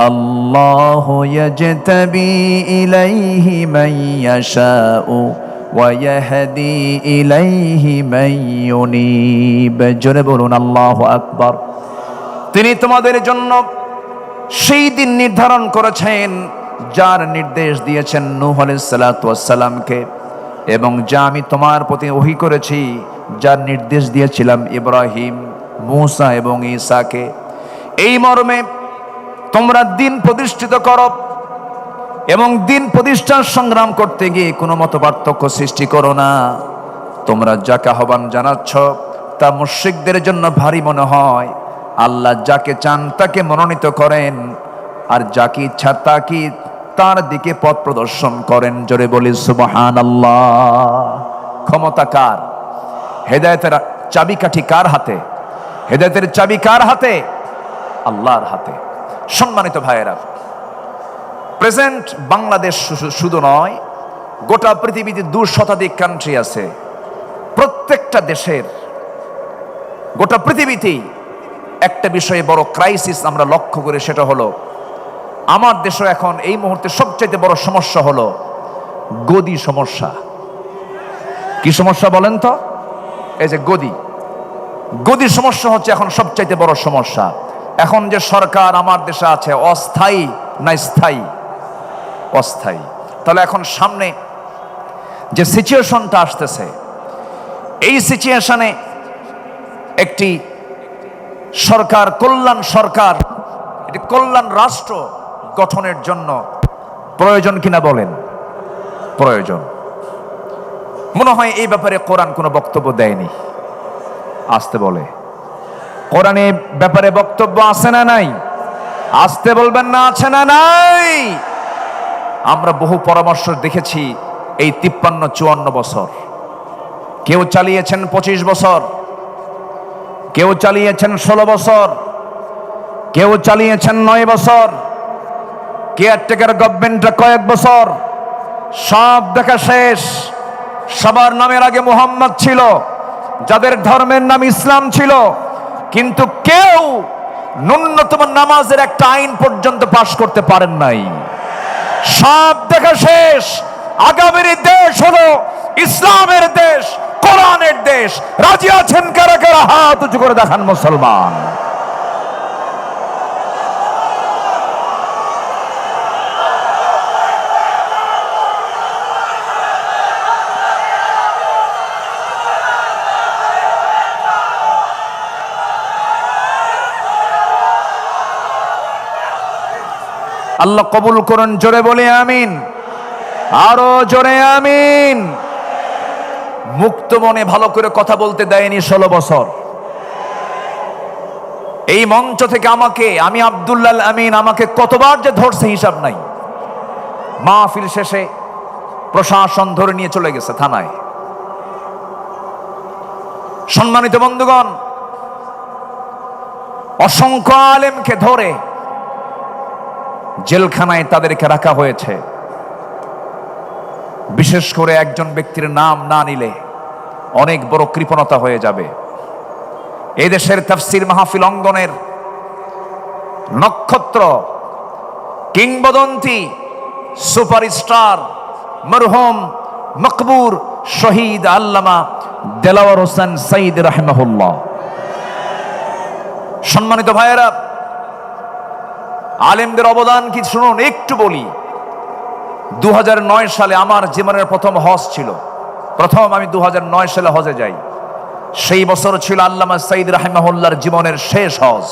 الله يجتبي إليه من يشاء ويهدي إليه من ينيب। জোরে বলুন আল্লাহু আকবার। তিনি তোমাদের জন্য সেই দিন নির্ধারণ করেছেন যার নির্দেশ দিয়েছেন নূহ আলাইহিস সালাতু ওয়াস সালামকে, এবং যা আমি তোমার প্রতি ওহী করেছি, যার নির্দেশ দিয়েছিলাম ইব্রাহিম, মূসা এবং ঈসাকে। এই মর্মে তোমরা দিন প্রতিষ্ঠিত করো এবং দিন প্রতিষ্ঠার সংগ্রাম করতে গিয়ে কোনো মতপার্থক্য সৃষ্টি করো না। তোমরা যাকে আহ্বান জানাচ্ছ তা মুশরিকদের জন্য ভারী মনে হয়। আল্লাহ যাকে চান তাকে মনোনীত করেন, আর যাকে ইচ্ছা তাকে তার দিকে পথ প্রদর্শন করেন। জোরে বলি সুবহানাল্লাহ। ক্ষমতা কার? হেদায়েতের চাবিকাঠি কার হাতে? হেদায়েতের চাবি কার হাতে? আল্লাহর হাতে। সম্মানিত ভাইয়েরা, প্রেজেন্ট বাংলাদেশ শুধু নয়, গোটা পৃথিবীতে 2 শতাধিক কান্ট্রি আছে। প্রত্যেকটা দেশের, গোটা পৃথিবীতেই একটা বিষয়ে বড় ক্রাইসিস আমরা লক্ষ্য করি, সেটা হলো আমার দেশে এখন এই মুহূর্তে সবচেয়ে বড় সমস্যা হলো গদি সমস্যা। কি সমস্যা বলেন তো? এই যে গদি সমস্যা হচ্ছে এখন সবচেয়ে বড় সমস্যা। এখন যে সরকার আমার দেশে আছে অস্থায়ী না স্থায়ী? অস্থায়ী। তাহলে এখন সামনে যে সিচুয়েশনটা আসতেছে, এই সিচুয়েশনে একটি সরকার, কল্যাণ সরকার, এটি কল্যাণ রাষ্ট্র গঠনের জন্য প্রয়োজন কিনা বলেন? প্রয়োজন। মনে হয় এই ব্যাপারে কোরআন কোনো বক্তব্য দেয়নি। আসতে বলে, কোরআনে ব্যাপারে বক্তব্য আছে না নাই? আসতে বলবেন না, আছে না নাই? আমরা বহু পরামর্শ দেখেছি এই 53-54 বছর। কেউ চালিয়েছেন 25 বছর, কেউ চালিয়েছেন 16 বছর, কেউ চালিয়েছেন 9 বছর, কেয়ারটেকার গভর্নমেন্টটা কয়েক বছর। সব দেখা শেষ। সবার নামের আগে মুহাম্মদ ছিল, যাদের ধর্মের নাম ইসলাম ছিল, কিন্তু কেউ ন্যূনতম নামাজের একটা আইন পর্যন্ত পাশ করতে পারেন নাই। সব দেখা শেষ। আগামীর দেশ হলো ইসলামের দেশ, কোরআনের দেশ। রাজি আছেন কারা কারা? হাত উঁচু করে দেখান মুসলমান। আল্লাহ কবুল করুন। জোরে বলি আমিন, আরো জোরে আমিন। মুক্ত মনে ভালো করে কথা বলতে দেয়নি 16 বছর। এই মঞ্চ থেকে আমি আব্দুল্লাহ আমিন, আমাকে কতবার যে ধরছে হিসাব নাই। মাহফিল শেষে প্রশাসন ধরে নিয়ে চলে গেছে থানায়। সম্মানিত বন্ধুগণ, অসংখ্য আলেমকে ধরে জেলখানায় তাদেরকে রাখা হয়েছে। বিশেষ করে একজন ব্যক্তির নাম না নিলে অনেক বড় কৃপণতা হয়ে যাবে। এই দেশের তাফসীর মাহফিল অঙ্গনের নক্ষত্র, কিংবদন্তি, সুপারস্টার, মরহুম মকবুর শহীদ আল্লামা দেলাওয়ার হোসেন সাইদ রাহিমাহুল্লাহ। সম্মানিত ভাইয়েরা, আলেমদের অবদান কি শুনুন, একটু বলি। 2009 সালে আমার জীবনের প্রথম হজ ছিল। আমি 2009 সালে হজে যাই। সেই বছর ছিল আল্লামা সাইদ রাহিমাহুল্লাহর জীবনের শেষ হজ।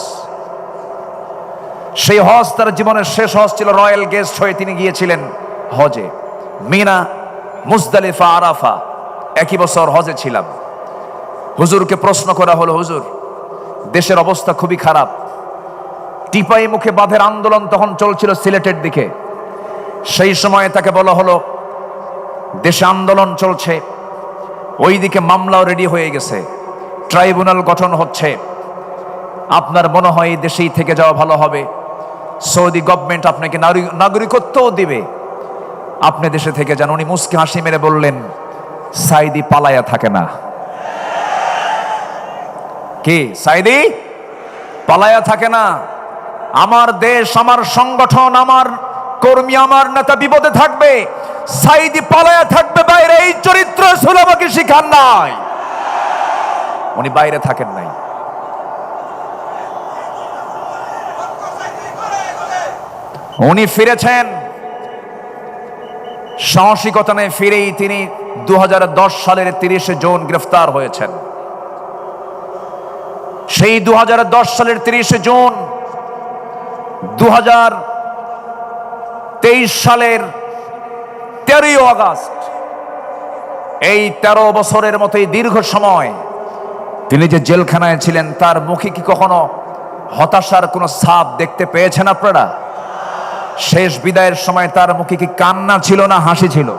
সেই হজ তার জীবনের শেষ হজ ছিল। রয়্যাল গেস্ট হয়ে তিনি গিয়েছিলেন হজে। মিনা, মুজদালিফা, আরাফা একই বছর হজে ছিলাম। হুজুরকে প্রশ্ন করা হলো, হুজুর দেশের অবস্থা খুবই খারাপ। টিপাই মুখে বাঁধের আন্দোলন তখন চলছিল সিলেটের দিকে। সেই সময়ে তাকে বলা হলো, দেশে আন্দোলন চলছে, ওইদিকে মামলাও রেডি হয়ে গেছে, ট্রাইব্যুনাল গঠন হচ্ছে, আপনার মনে হয় এই দেশেই থেকে যাওয়া ভালো হবে। সৌদি গভর্নমেন্ট আপনাকে নাগরিকত্বও দিবে, আপনি দেশে থেকে যান। উনি মুস্কি হাসি মেরে বললেন, সাইদি পালায়া থাকে না। কি সাইদি পালায়া থাকে না? আমার দেশ, আমার সংগঠন, আমার কর্মী, আমার নেতা বিপদে থাকবে, সাইদি পালায়া থাকবে বাইরে। এই চরিত্র রাসূল আমাকে শিখান নাই। উনি বাইরে থাকেন নাই। উনি ফিরেছেন সাহসিকতা নিয়ে। ফিরেই তিনি 2010 সালের 30 জুন গ্রেফতার হয়েছেন। সেই 2010 সালের 30 জুন 2023 সালের 13 আগস্ট, এই 13 বছরের মতোই দীর্ঘ সময় তিনি যে জেলখানায় ছিলেন, তার মুখে কি কখনো হতাশার কোনো ছাপ দেখতে পেয়েছেন আপনারা? শেষ বিদায়ের সময় তার মুখে কি কান্না ছিল না হাসি ছিল?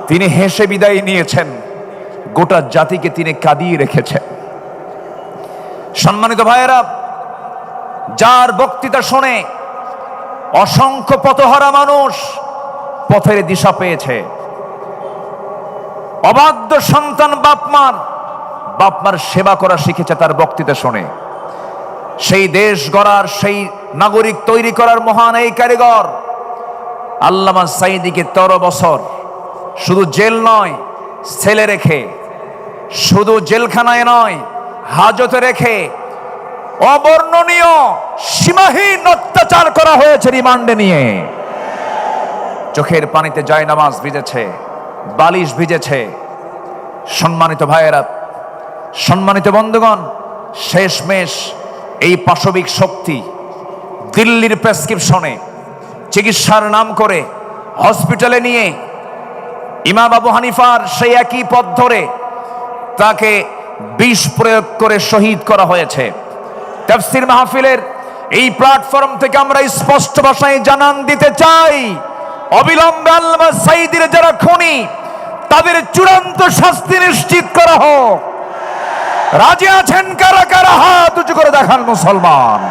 তিনি হেসে বিদায় নিয়েছেন। গোটা জাতিকে তিনি কাঁদিয়ে রেখেছেন। সম্মানিত ভাইয়েরা, যার বক্তৃতা শুনে অসংখ্য পথহারা মানুষ পথের দিশা পেয়েছে। অবাধ্য সন্তান বাপমার সেবা করা শিখেছে তার বক্তৃতা শুনে। সেই দেশ গড়ার, সেই নাগরিক তৈরি করার মহান এই কারিগর আল্লামা সাইদিকে 13 বছর শুধু জেল নয়, ছেলে রেখে, শুধু জেলখানায় নয়, হাজতে রেখে অবর্ণনীয় সীমাহীন অত্যাচার করা হয়েছে রিমান্ডে নিয়ে। চোখের পানিতে জায়নামাজ ভিজেছে, বালিশ ভিজেছে। সম্মানিত ভাইয়েরা, সম্মানিত বন্ধুগণ, শেষমেশ এই পাশবিক শক্তি দিল্লির প্রেসক্রিপশনে চিকিৎসার নাম করে হসপিটালে নিয়ে ইমাম আবু হানিফার সেই একই পথ ধরে তাকে বিষ প্রয়োগ করে শহীদ করা হয়েছে। তাফসীর মাহফিলের এই প্ল্যাটফর্ম থেকে আমরা স্পষ্ট ভাষায় জানান দিতে চাই, অবিলম্বে আল্লামা সাঈদীর যারা খুনি তাদের চূড়ান্ত শাস্তি নিশ্চিত করা হোক। রাজি আছেন কারা কারা? হাত উঁচু করে দেখান মুসলমান।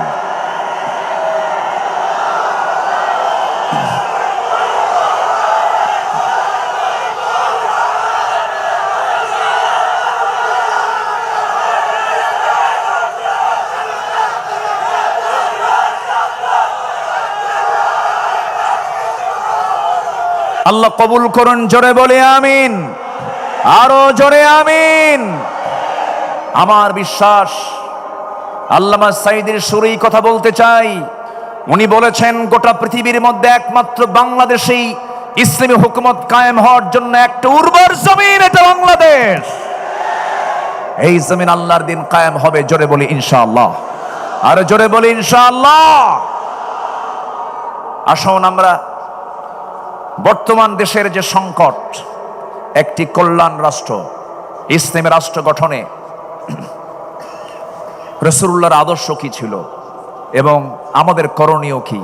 আল্লাহ কবুল করুন, জোরে বলে আমিন, আরো জোরে আমিন। আমার বিশ্বাস আল্লামা সাঈদীর সুরেই কথা বলতে চাই। উনি বলেছেন গোটা পৃথিবীর মধ্যে একমাত্র বাংলাদেশেই ইসলামী হুকুমত কায়েম হওয়ার জন্য একটা উর্বর জমিন, এটা বাংলাদেশ। এই জমিন আল্লাহর দিন কায়েম হবে, জোরে বলি ইনশাআল্লাহ, আর জোরে বলি ইনশাআল্লাহ। আসুন আমরা বর্তমান দেশের যে সংকট, একটি কল্যাণ রাষ্ট্র, ইসলামী রাষ্ট্র গঠনে রাসূলুল্লাহর আদর্শ কি ছিল এবং আমাদের করণীয় কি,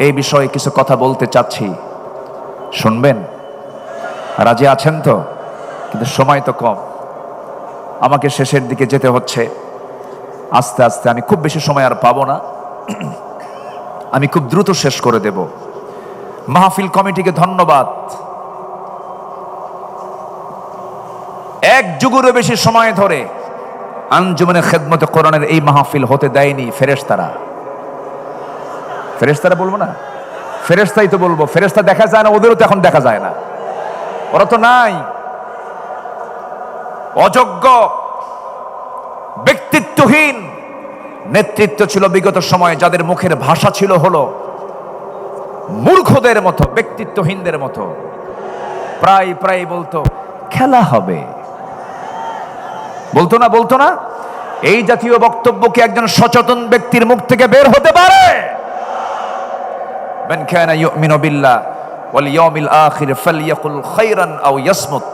এই বিষয়ে কিছু কথা বলতে চাচ্ছি। শুনবেন? রাজি আছেন তো? কিন্তু সময় তো কম, আমাকে শেষের দিকে যেতে হচ্ছে আস্তে আস্তে। আমি খুব বেশি সময় আর পাবো না, আমি খুব দ্রুত শেষ করে দেব। মাহফিল কমিটিকে ধন্যবাদ। এক যুগেরও বেশি সময় ধরে আঞ্জুমানে খেদমতে কোরআনের এই মাহফিল হতে দেয়নি ফেরেশতারা। ফেরেশতারা বলবো না, ফেরেশতাই তো বলবো। ফেরেশতা দেখা যায় না, ওদেরও তো এখন দেখা যায় না, ওরা তো নাই। অযোগ্য, ব্যক্তিত্বহীন নেতৃত্ব ছিল বিগত সময়ে, যাদের মুখের ভাষা ছিল হলো মূর্খদের মতো, ব্যক্তিত্বহীনদের মতো। প্রায় প্রায় বলতো খেলা হবে, বলতো না, বলতো না? এই জাতীয় বক্তব্য কি একজন সচেতন ব্যক্তির মুখ থেকে বের হতে পারে? মান কানা ইউমিনু বিল্লাহ ওয়াল ইয়াউমিল আখির ফালইয়াকুল খায়রান আও ইয়াসমুত।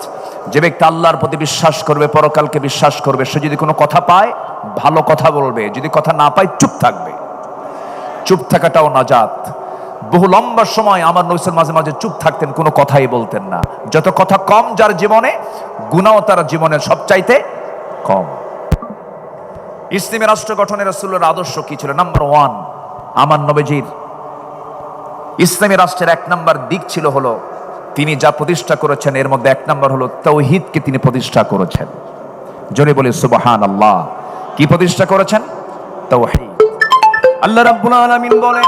যে ব্যক্তি আল্লাহর প্রতি বিশ্বাস করবে, পরকালকে বিশ্বাস করবে, সে যদি কোনো কথা পায় ভালো কথা বলবে, যদি কথা না পায় চুপ থাকবে। চুপ থাকাটাও নাজাত। বহু লম্বা সময় আমার নবী মাঝে মাঝে চুপ থাকতেন, কোনো কথাই বলতেন না। যত কথা কম যার জীবনে, গুনাহ তার জীবনের সবচাইতে কম। ইসলামী রাষ্ট্র গঠনের রাসূলের আদর্শ কি ছিল? নাম্বার 1, আমার নবীজির ইসলামী রাষ্ট্রের 1 নম্বর দিক ছিল হলো, তিনি যা প্রতিষ্ঠা করেছেন এর মধ্যে 1 নম্বর হলো তাওহীদকে তিনি প্রতিষ্ঠা করেছেন। জোরে বলি সুবহানাল্লাহ। কি প্রতিষ্ঠা করেছেন? তাওহীদ। আল্লাহ রাব্বুল আলামিন বলেন,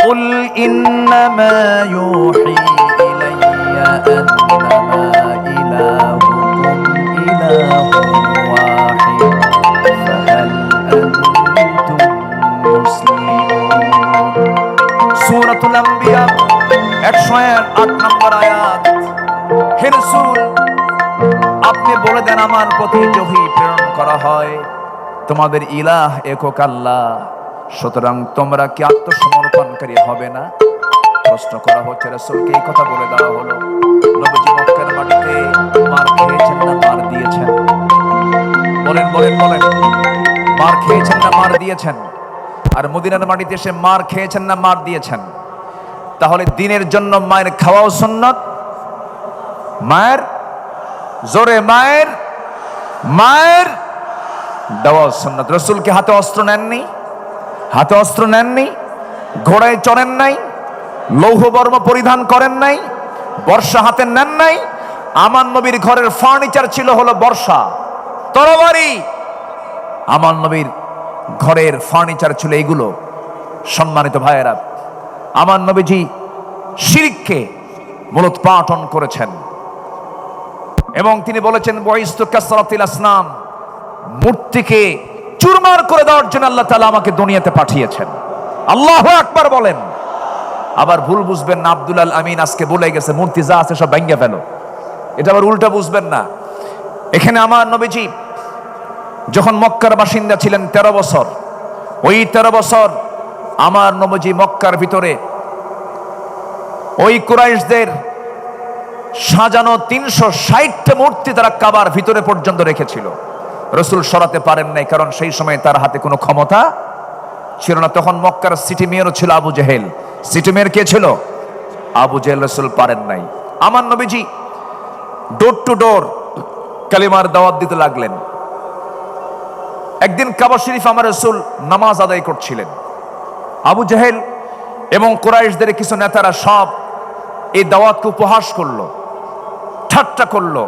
কুল ইন্নামা ইউহি ইলাইয়া আন্নামা ইলাহুকুম ইলাহুন ওয়াহিদ ফাহাল আনতুম মুসলিমুন। সূরাতুল আম্বিয়া 108 নম্বর আয়াত। হে রাসূল, আপনি বলে দেন আমার প্রতি ওহী প্রেরণ করা হয়, তোমাদের ইলাহ একক আল্লাহ, সুতরাং তোমরা কি আত্মসমর্পণকারী হবে না? প্রশ্ন করা হচ্ছে, রাসূলকে এই কথা বলে দেওয়া হলো। নবীজি মক্কার মাটিতে মার খেয়েছেন না মার দিয়েছেন? বলেন বলেন বলেন, মার খেয়েছেন না মার দিয়েছেন? আর মদিনার মাটিতে এসে মার খেয়েছেন না মার দিয়েছেন? তাহলে দিনের জন্য মায়ের খাওয়াও সুন্নাত, মায়ের জোরে মায়ের মায়ের দেওয়াও সুন্নাত। রাসূলকে হাতে অস্ত্র নেননি, হাতে অস্ত্র নেননি, ঘোড়ায় চড়েন নাই, লৌহ বর্ম পরিধান করেন নাই, বর্ষা হাতে নেন নাই। আমার নবীর ঘরের ফার্নিচার ছিল হলো বর্ষা, তরবারি। আমার নবীর ঘরের ফার্নিচার ছিল এগুলো। সম্মানিত ভাইয়েরা, আমার নবীজি শিরককে মূলোৎপাটন করেছেন এবং তিনি বলেছেন, বয়স্তু কাসরাতিল আসনাম, মূর্তিকে চুরমার করে দেওয়ার জন্য আল্লাহ তাআলা আমাকে দুনিয়াতে পাঠিয়েছেন। আল্লাহু আকবার বলেন। আবার ভুল বুঝবেন না, আব্দুল আল আমিন আজকে বলে গেছে মূর্তি যা আছে সব ভেঙে ফেলো, এটা আবার উল্টা বুঝবেন না। এখানে আমার নবীজি যখন মক্কার বাসিন্দা ছিলেন 13 বছর, ওই 13 বছর আমার নবীজি মক্কার ভিতরে ওই কুরাইশদের সাজানো 360টা মূর্তি তারা কাবার ভিতরে পর্যন্ত রেখেছিল। রাসূল সরাতে পারেন নাই, কারণ সেই সময় তার হাতে কোনো ক্ষমতা ছিল না। তখন মক্কার সিটি মেয়রও ছিল Abu Jahl. City mayor K ছিল? আবু জেহেল। রাসূল পারেন নাই। আমার নবীজি ডোর টু ডোর কালিমার দাওয়াত দিতে লাগলেন। একদিন কাবা শরীফ আমার রাসূল নামাজ আদায় করছিলেন। আবু জেহেল এবং কুরাইশদের কিছু নেতারা সব এই দাওয়াতকে উপহাস করলো, ঠাট্টা করলো।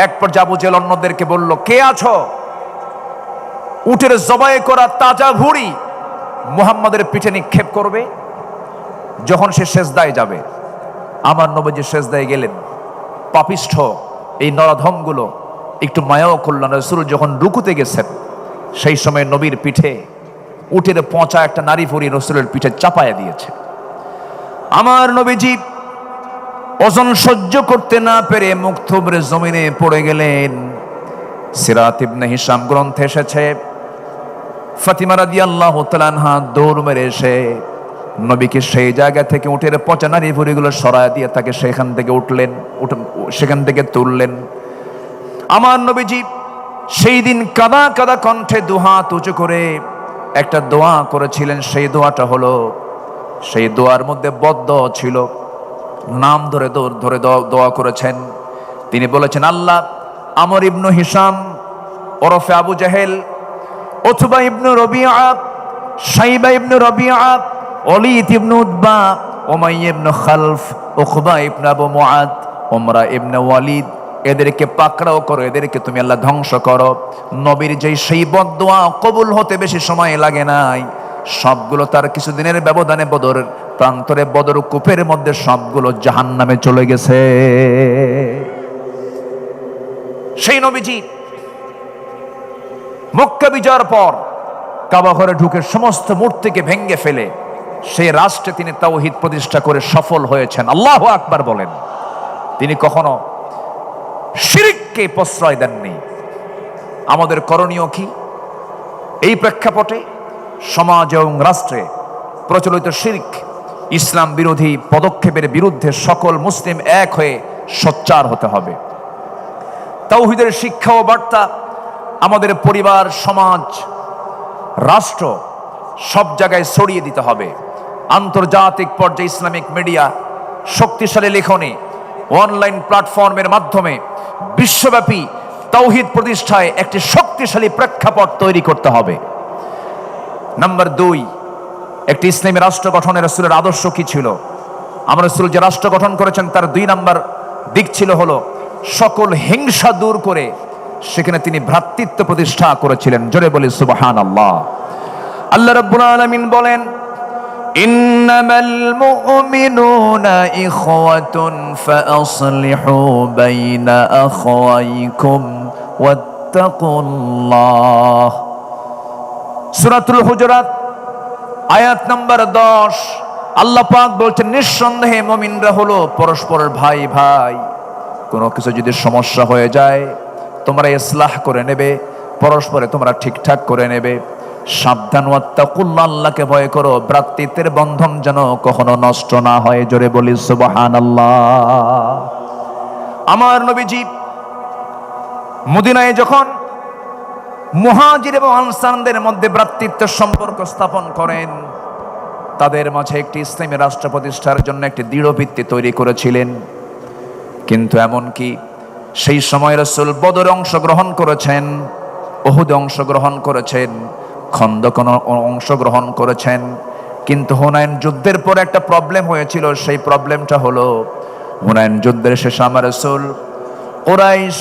এক পর্যায়ে আবু জেহেল অন্যদেরকে বলল, কে আছো? উটের জবাই করা তাজা ভুঁড়ি মুহাম্মাদের পিঠে নিক্ষেপ করবে যখন সে সেজদায় যাবে। আমার নবীজি সেজদায় গেলেন। পাপিষ্ঠ এই নরাধমগুলো একটু মায়াও করলেন। রাসূল যখন রুকুতে গেছেন সেই সময় নবীর পিঠে উটের পচা একটা নারী ভুঁড়ি রাসূলের পিঠে চাপায়া দিয়েছে। আমার নবীজি ওজন সহ্য করতে না পেরে মুখ থুবড়ে জমিনে পড়ে গেলেন। সিরাত ইবনে হিশাম গ্রন্থে এসেছে, ফাতিমা রাদিয়াল্লাহু তাআলা আনহা দৌড় মেরে এসে নবীকে সেই জায়গা থেকে উটের পচা নারী ভুঁড়িগুলো সরায় দিয়ে তাকে সেখান থেকে তুললেন। আমার নবীজি সেই দিন কাদা কাদা কণ্ঠে দুহাত উঁচু করে একটা দোয়া করেছিলেন। সেই দোয়াটা হলো, সেই দোয়ার মধ্যে বদ্দোয়া ছিল, নাম ধরে দোয়া করেছেন। তিনি বলেছেন, আল্লাহ আমর ইবনু হিশাম ওরফে আবু জাহেল, উতবা ইবনু রবিআ, শাইবা ইবনু রবিআ, ওলীদ ইবনু উতবা, উমাইয়া ইবনু খালফ, উকবা ইবনু আবু মুআদ, উমরা ইবনু ওয়ালিদ, এদেরকে পাকড়াও করো, এদেরকে তুমি আল্লাহ ধ্বংস করো। নবীর যেই সেই বদদোয়া কবুল হতে বেশি সময় লাগে নাই, সবগুলো তার কিছুদিনের ব্যবধানে বদরের প্রান্তরে, বদর কূপের মধ্যে সবগুলো জাহান্নামে চলে গেছে। সেই নবীজি মক্কা বিজয়ের পর কাবা ঘরে ঢুকে সমস্ত মূর্তিকে ভেঙ্গে ফেলে সেই রাষ্ট্রে তিনি তাওহীদ প্রতিষ্ঠা করে সফল হয়েছেন। আল্লাহু আকবার বলেন। তিনি কখনো শিরককে প্রশ্রয় দেননি। আমাদের করণীয় কি? এই প্রেক্ষাপটে সমাজ এবং রাষ্ট্রে প্রচলিত শিরক, ইসলাম বিরোধী পদক্ষেপের বিরুদ্ধে সকল মুসলিম এক হয়ে সোচ্চার হতে হবে। তাওহীদের শিক্ষা ও বার্তা আমাদের পরিবার, সমাজ, রাষ্ট্র সব জায়গায় ছড়িয়ে দিতে হবে। আন্তর্জাতিক পর্যায়ে ইসলামিক মিডিয়া, শক্তিশালী লেখনী, অনলাইন প্ল্যাটফর্মের মাধ্যমে বিশ্বব্যাপী তাওহীদ প্রতিষ্ঠায় একটি শক্তিশালী প্রেক্ষাপট তৈরি করতে হবে। নাম্বার 2, একটি ইসলামী রাষ্ট্র গঠনের রাসূলের আদর্শ কি ছিল? আমরা রাসূল যে রাষ্ট্র গঠন করেছেন তার 2 নাম্বার দিক ছিল হলো সকল হিংসা দূর করে সেখানে তিনি ভ্রাতৃত্ব প্রতিষ্ঠা করেছিলেন। জোরে বলি সুবহানাল্লাহ। আল্লাহ রাব্বুল আলামিন বলেন, ইন্নামাল মুমিনুনা ইখওয়াতুন ফাআসলিহু বাইনা আখাওয়াইকুম ওয়াত্তাকুল্লাহ। সূরাতুল হুজুরাত আয়াত নাম্বার 10। আল্লাহ পাক বলছেন, নিঃসন্দেহে মুমিনরা হলো পরস্পরের ভাই ভাই। কোনো কিছু যদি সমস্যা হয়ে যায় তোমরা ইসলাহ করে নেবে, পরস্পরে তোমরা ঠিকঠাক করে নেবে। সাবধান, ওয়াত্তাকুল্লাহ, আল্লাহকে ভয় করো, ভ্রাতৃত্বের বন্ধন যেন কখনো নষ্ট না হয়। জোরে বলি সুবহানাল্লাহ। আমার নবীজি মদিনায় যখন মুহাজির এবং আনসারদের মধ্যে ভ্রাতৃত্বের সম্পর্ক স্থাপন করেন, তাদের মাঝে একটি ইসলামী রাষ্ট্র প্রতিষ্ঠার জন্য একটি দৃঢ় ভিত্তি তৈরি করেছিলেন। কিন্তু এমনকি সেই সময় রাসূল বদরে অংশগ্রহণ করেছেন, উহুদে অংশগ্রহণ করেছেন, খন্দকে অংশগ্রহণ করেছেন। কিন্তু হুনাইন যুদ্ধের পর একটা প্রবলেম হয়েছিল। সেই প্রবলেমটা হলো, হুনাইন যুদ্ধের শেষে আমার রাসূল কুরাইশ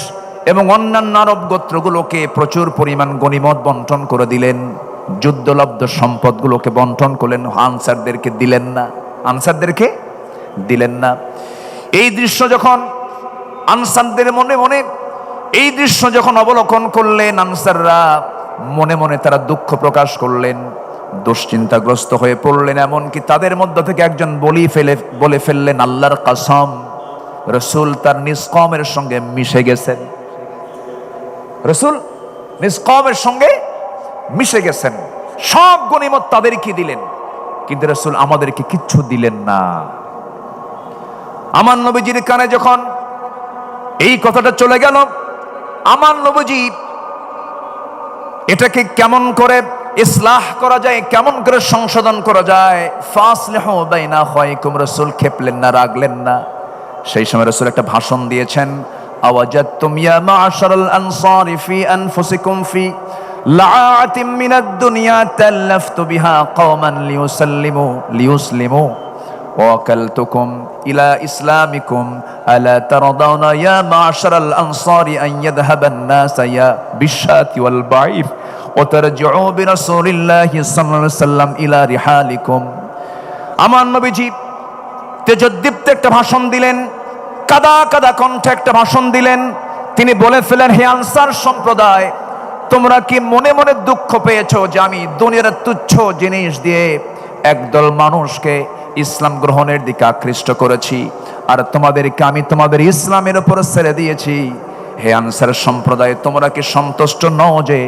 এবং অন্যান্য আরব গোত্রগুলোকে প্রচুর পরিমাণ গনিমত বন্টন করে দিলেন। যুদ্ধলব্ধ সম্পদগুলোকে বন্টন করলেন, আনসারদেরকে দিলেন না। এই দৃশ্য যখন আনসারদের মনে মনে এই দৃশ্য যখন অবলোকন করলেন, আনসাররা মনে মনে তারা দুঃখ প্রকাশ করলেন, দুশ্চিন্তাগ্রস্ত হয়ে পড়লেন। এমনকি তাদের মধ্য থেকে একজন বলে ফেললেন, আল্লাহর কসম, রসুল তার নিজ কওমের সঙ্গে মিশে গেছেন। রসুল নিজ কওমের সঙ্গে মিশে গেছেন। সব গনিমত তাদেরকে দিলেন, কিন্তু রসুল আমাদেরকে কিচ্ছু দিলেন না। আমার নবীজির কানে যখন এই কথাটা চলে গেল, আমার নবীজি এটাকে কেমন করে ইসলাহ করা যায়, কেমন করে সংশোধন করা যায়, ফাসলিহু বাইনা আখাইকুম, রাসূল খেপলেন না, রাগলেন না। সেই সময় রাসূল একটা ভাষণ দিয়েছেন, আওয়াজাতুম ইয়া মা'শারাল আনসারি ফি আনফুসিকুম ফি লাআতিম মিনাদ দুনিয়া তাল্লাফতু বিহা কওমান লিয়ুসলিমু ওয়াকালতুকুম ইলা ইসলামিকুম আলা তারদাউনা ইয়া মা'শারাল আনসারি আন ইয়াযহাবান নাস ইয়া বিশাতি ওয়াল বাঈফ ওয়াতারজিউ বিরাসূলিল্লাহি সাল্লাল্লাহু আলাইহি ওয়াসাল্লাম ইলা রিহালিকুম। আমার নবীজি তেজোদ্দীপ্ত একটা ভাষণ দিলেন, কাদা কাদা কণ্ঠে একটা ভাষণ দিলেন। তিনি বলে ফেলেন, হে আনসার সম্প্রদায়, তোমরা কি মনে মনে দুঃখ পেয়েছো যে আমি দুনিয়ার তুচ্ছ জিনিস দিয়ে একদল মানুষকে ইসলাম গ্রহণের দিকে আকৃষ্ট করেছি, আর তোমাদেরকে আমি তোমাদের ইসলামের উপর ছেড়ে দিয়েছি? হে আনসার সম্প্রদায়, তোমরা কি সন্তুষ্ট নও যে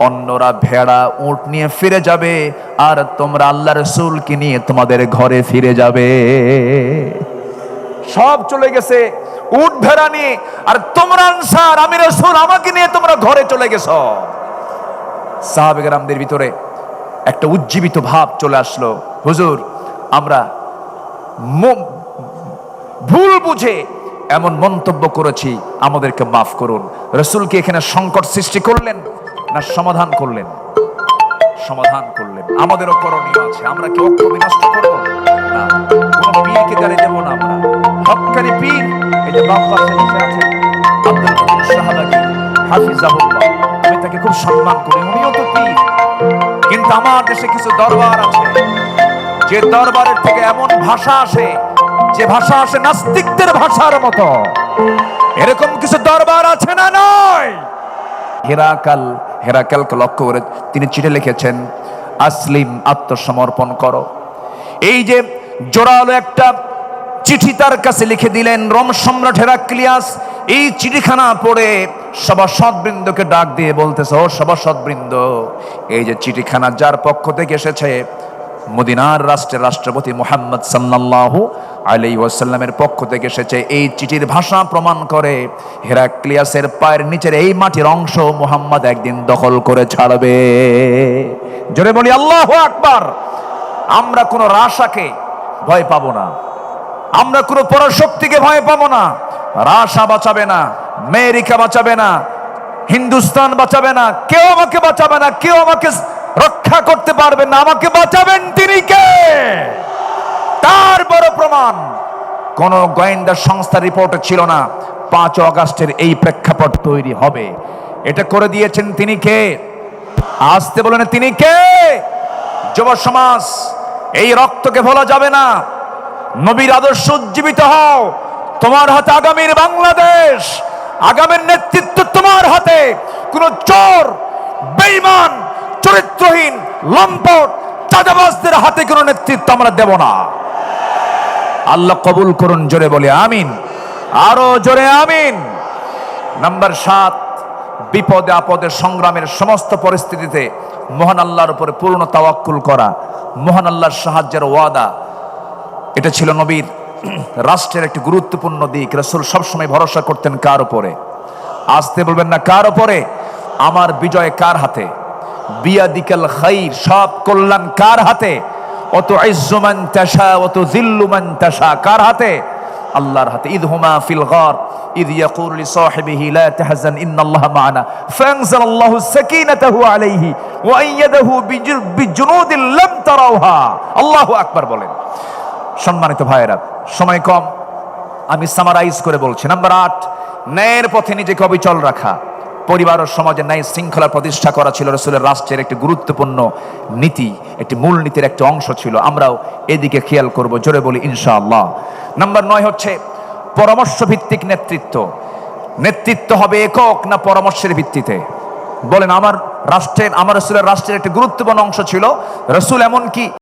অন্যরা ভেড়া উট নিয়ে ফিরে যাবে, আর তোমরা আল্লাহ রাসূলকে নিয়ে তোমাদের ঘরে ফিরে যাবে? সব চলে গেছে উট ভেড়া নিয়ে, আর তোমরা আনসার, আমি রাসূল, আমাকে নিয়ে তোমরা ঘরে চলে গেছো। সাহাবে কেরামদের ভিতরে একটা উজ্জীবিত ভাব চলে আসলো, হুজুর আমরা ভুল বুঝে এমন মন্তব্য করেছি, আমাদেরকে মাফ করুন। রাসূলকে এখানে সংকট সৃষ্টি করলেন না সমাধান করলেন? সমাধান করলেন। আমাদেরও করণীয় আছে, আমরা কি ঐক্য বিনষ্ট করবো না, কোন পীরকে গালি দেবো না। আমরা হক্কানি পীর, এই যে বাবা বসে আছেন আব্দুল করিম শাহবাগী হাফিজাহুল্লাহ, আমি তাকে খুব সম্মান করি, উনিও তো পীর। কিন্তু আমার দেশে কিছু দরবার আছে, যে দরবারের থেকে এমন ভাষা আসে, যে ভাষা আসে নাস্তিকদের ভাষার মতো। এরকম কিছু দরবার আছে না? নয়। হেরাকালকে লক্ষ্য করে তিনি চিঠি লিখেছেন, আসলিম, আত্মসমর্পণ করো। এই যে জোরালো একটা চিঠি তার কাছে লিখে দিলেন রোম সম্রাট হেরাক্লিয়াস। এই চিঠিখানা পড়ে সভাসদবৃন্দকে ডাক দিয়ে বলতেছে, ও সভাসদবৃন্দ, এই যে চিঠিখানা যার পক্ষ থেকে এসেছে, মদিনার রাষ্ট্রের রাষ্ট্রপতি মুহাম্মদ সাল্লাল্লাহু আলাইহি ওয়াসাল্লামের পক্ষ থেকে এসেছে। এই চিঠির ভাষা প্রমাণ করে হেরাক্লিয়াসের পায়ের নিচের এই মাটির অংশ মুহাম্মদ একদিন দখল করে ছাড়বে। জোরে বলি আল্লাহু আকবার। আমরা কোনো রাশাকে ভয় পাবো না, আমরা কোনো পরাশক্তিকে ভয় পাবো না। রাশা বাঁচাবে না, আমেরিকা বাঁচাবে না, হিন্দুস্তান বাঁচাবে না, কেউ আমাকে বাঁচাবে না, কেউ আমাকে রক্ষা করতে পারবেন না। আমাকে বাঁচাবেন তিনি কে? তার বড় প্রমাণ কোন গোয়েন্দা সংস্থার রিপোর্টে ছিল না 5 আগস্টের এই প্রেক্ষাপট তৈরি হবে। এটা করে দিয়েছেন তিনি কে? আসতে বলেন, তিনি কে? যুব সমাজ, এই রক্তকে ভোলা যাবে না। নবীর আদর্শ উজ্জীবিত হও। তোমার হাতে আগামীর বাংলাদেশ, আগামীর নেতৃত্ব তোমার হাতে। কোন চোর, বেঈমান, চরিত্রহীন, লম্পট, চাঁদাবাজদের হাতে কোনো নেতৃত্ব আমরা দেব না। আল্লাহ কবুল করুন। জোরে বলে আমিন, আরো জোরে আমিন। নাম্বার 7, বিপদে আপদে সংগ্রামের সমস্ত পরিস্থিতিতে মহান আল্লাহর উপরে পূর্ণ তাওয়াক্কুল করা, মহান আল্লাহর সাহায্যের ওয়াদা, এটা ছিল নবীর রাষ্ট্রের একটি গুরুত্বপূর্ণ দিক। রাসূল সবসময় ভরসা করতেন কার উপরে? আসতে বলবেন না, কার উপরে? আমার বিজয় কার হাতে? বিয়াদিকাল খাইর, সব কল্যাণ কার হাতে? অত ইজ্জু মান তাশা ওয়া তুযিল্লু মান তাশা, কার হাতে? আল্লাহর হাতে। ইদহুমা ফিল গার ইদ ইয়াকুলু লিসাহিবিহি লা তাহজান ইন্নাল্লাহা মা'ানা ফাআনজালাল্লাহু সাকিনাতাহু আলাইহি ওয়া আইয়াদাহু বিজুনুদিন লাম তারাউহা। আল্লাহু আকবার বলেন। সম্মানিত ভাইয়েরা, সময় কম, আমি সামারাইজ করে বলছি। নাম্বার 8, ন্যায়ের পথে নিজেকে অবিচল রাখা। পরিবার ও সমাজে ন্যায় শৃঙ্খলা প্রতিষ্ঠা করা ছিল রাসূলের রাষ্ট্রের একটি গুরুত্বপূর্ণ নীতি, একটি মূল নীতির একটা অংশ ছিল। আমরাও এদিকে খেয়াল করব। জোরে বলি ইনশাআল্লাহ। নাম্বার 9 হচ্ছে পরামর্শ ভিত্তিক নেতৃত্ব। নেতৃত্ব হবে একক না পরামর্শের ভিত্তিতে? বলেন, আমার রাষ্ট্রের, আমার রসুলের রাষ্ট্রের একটি গুরুত্বপূর্ণ অংশ ছিল। রসুল এমনকি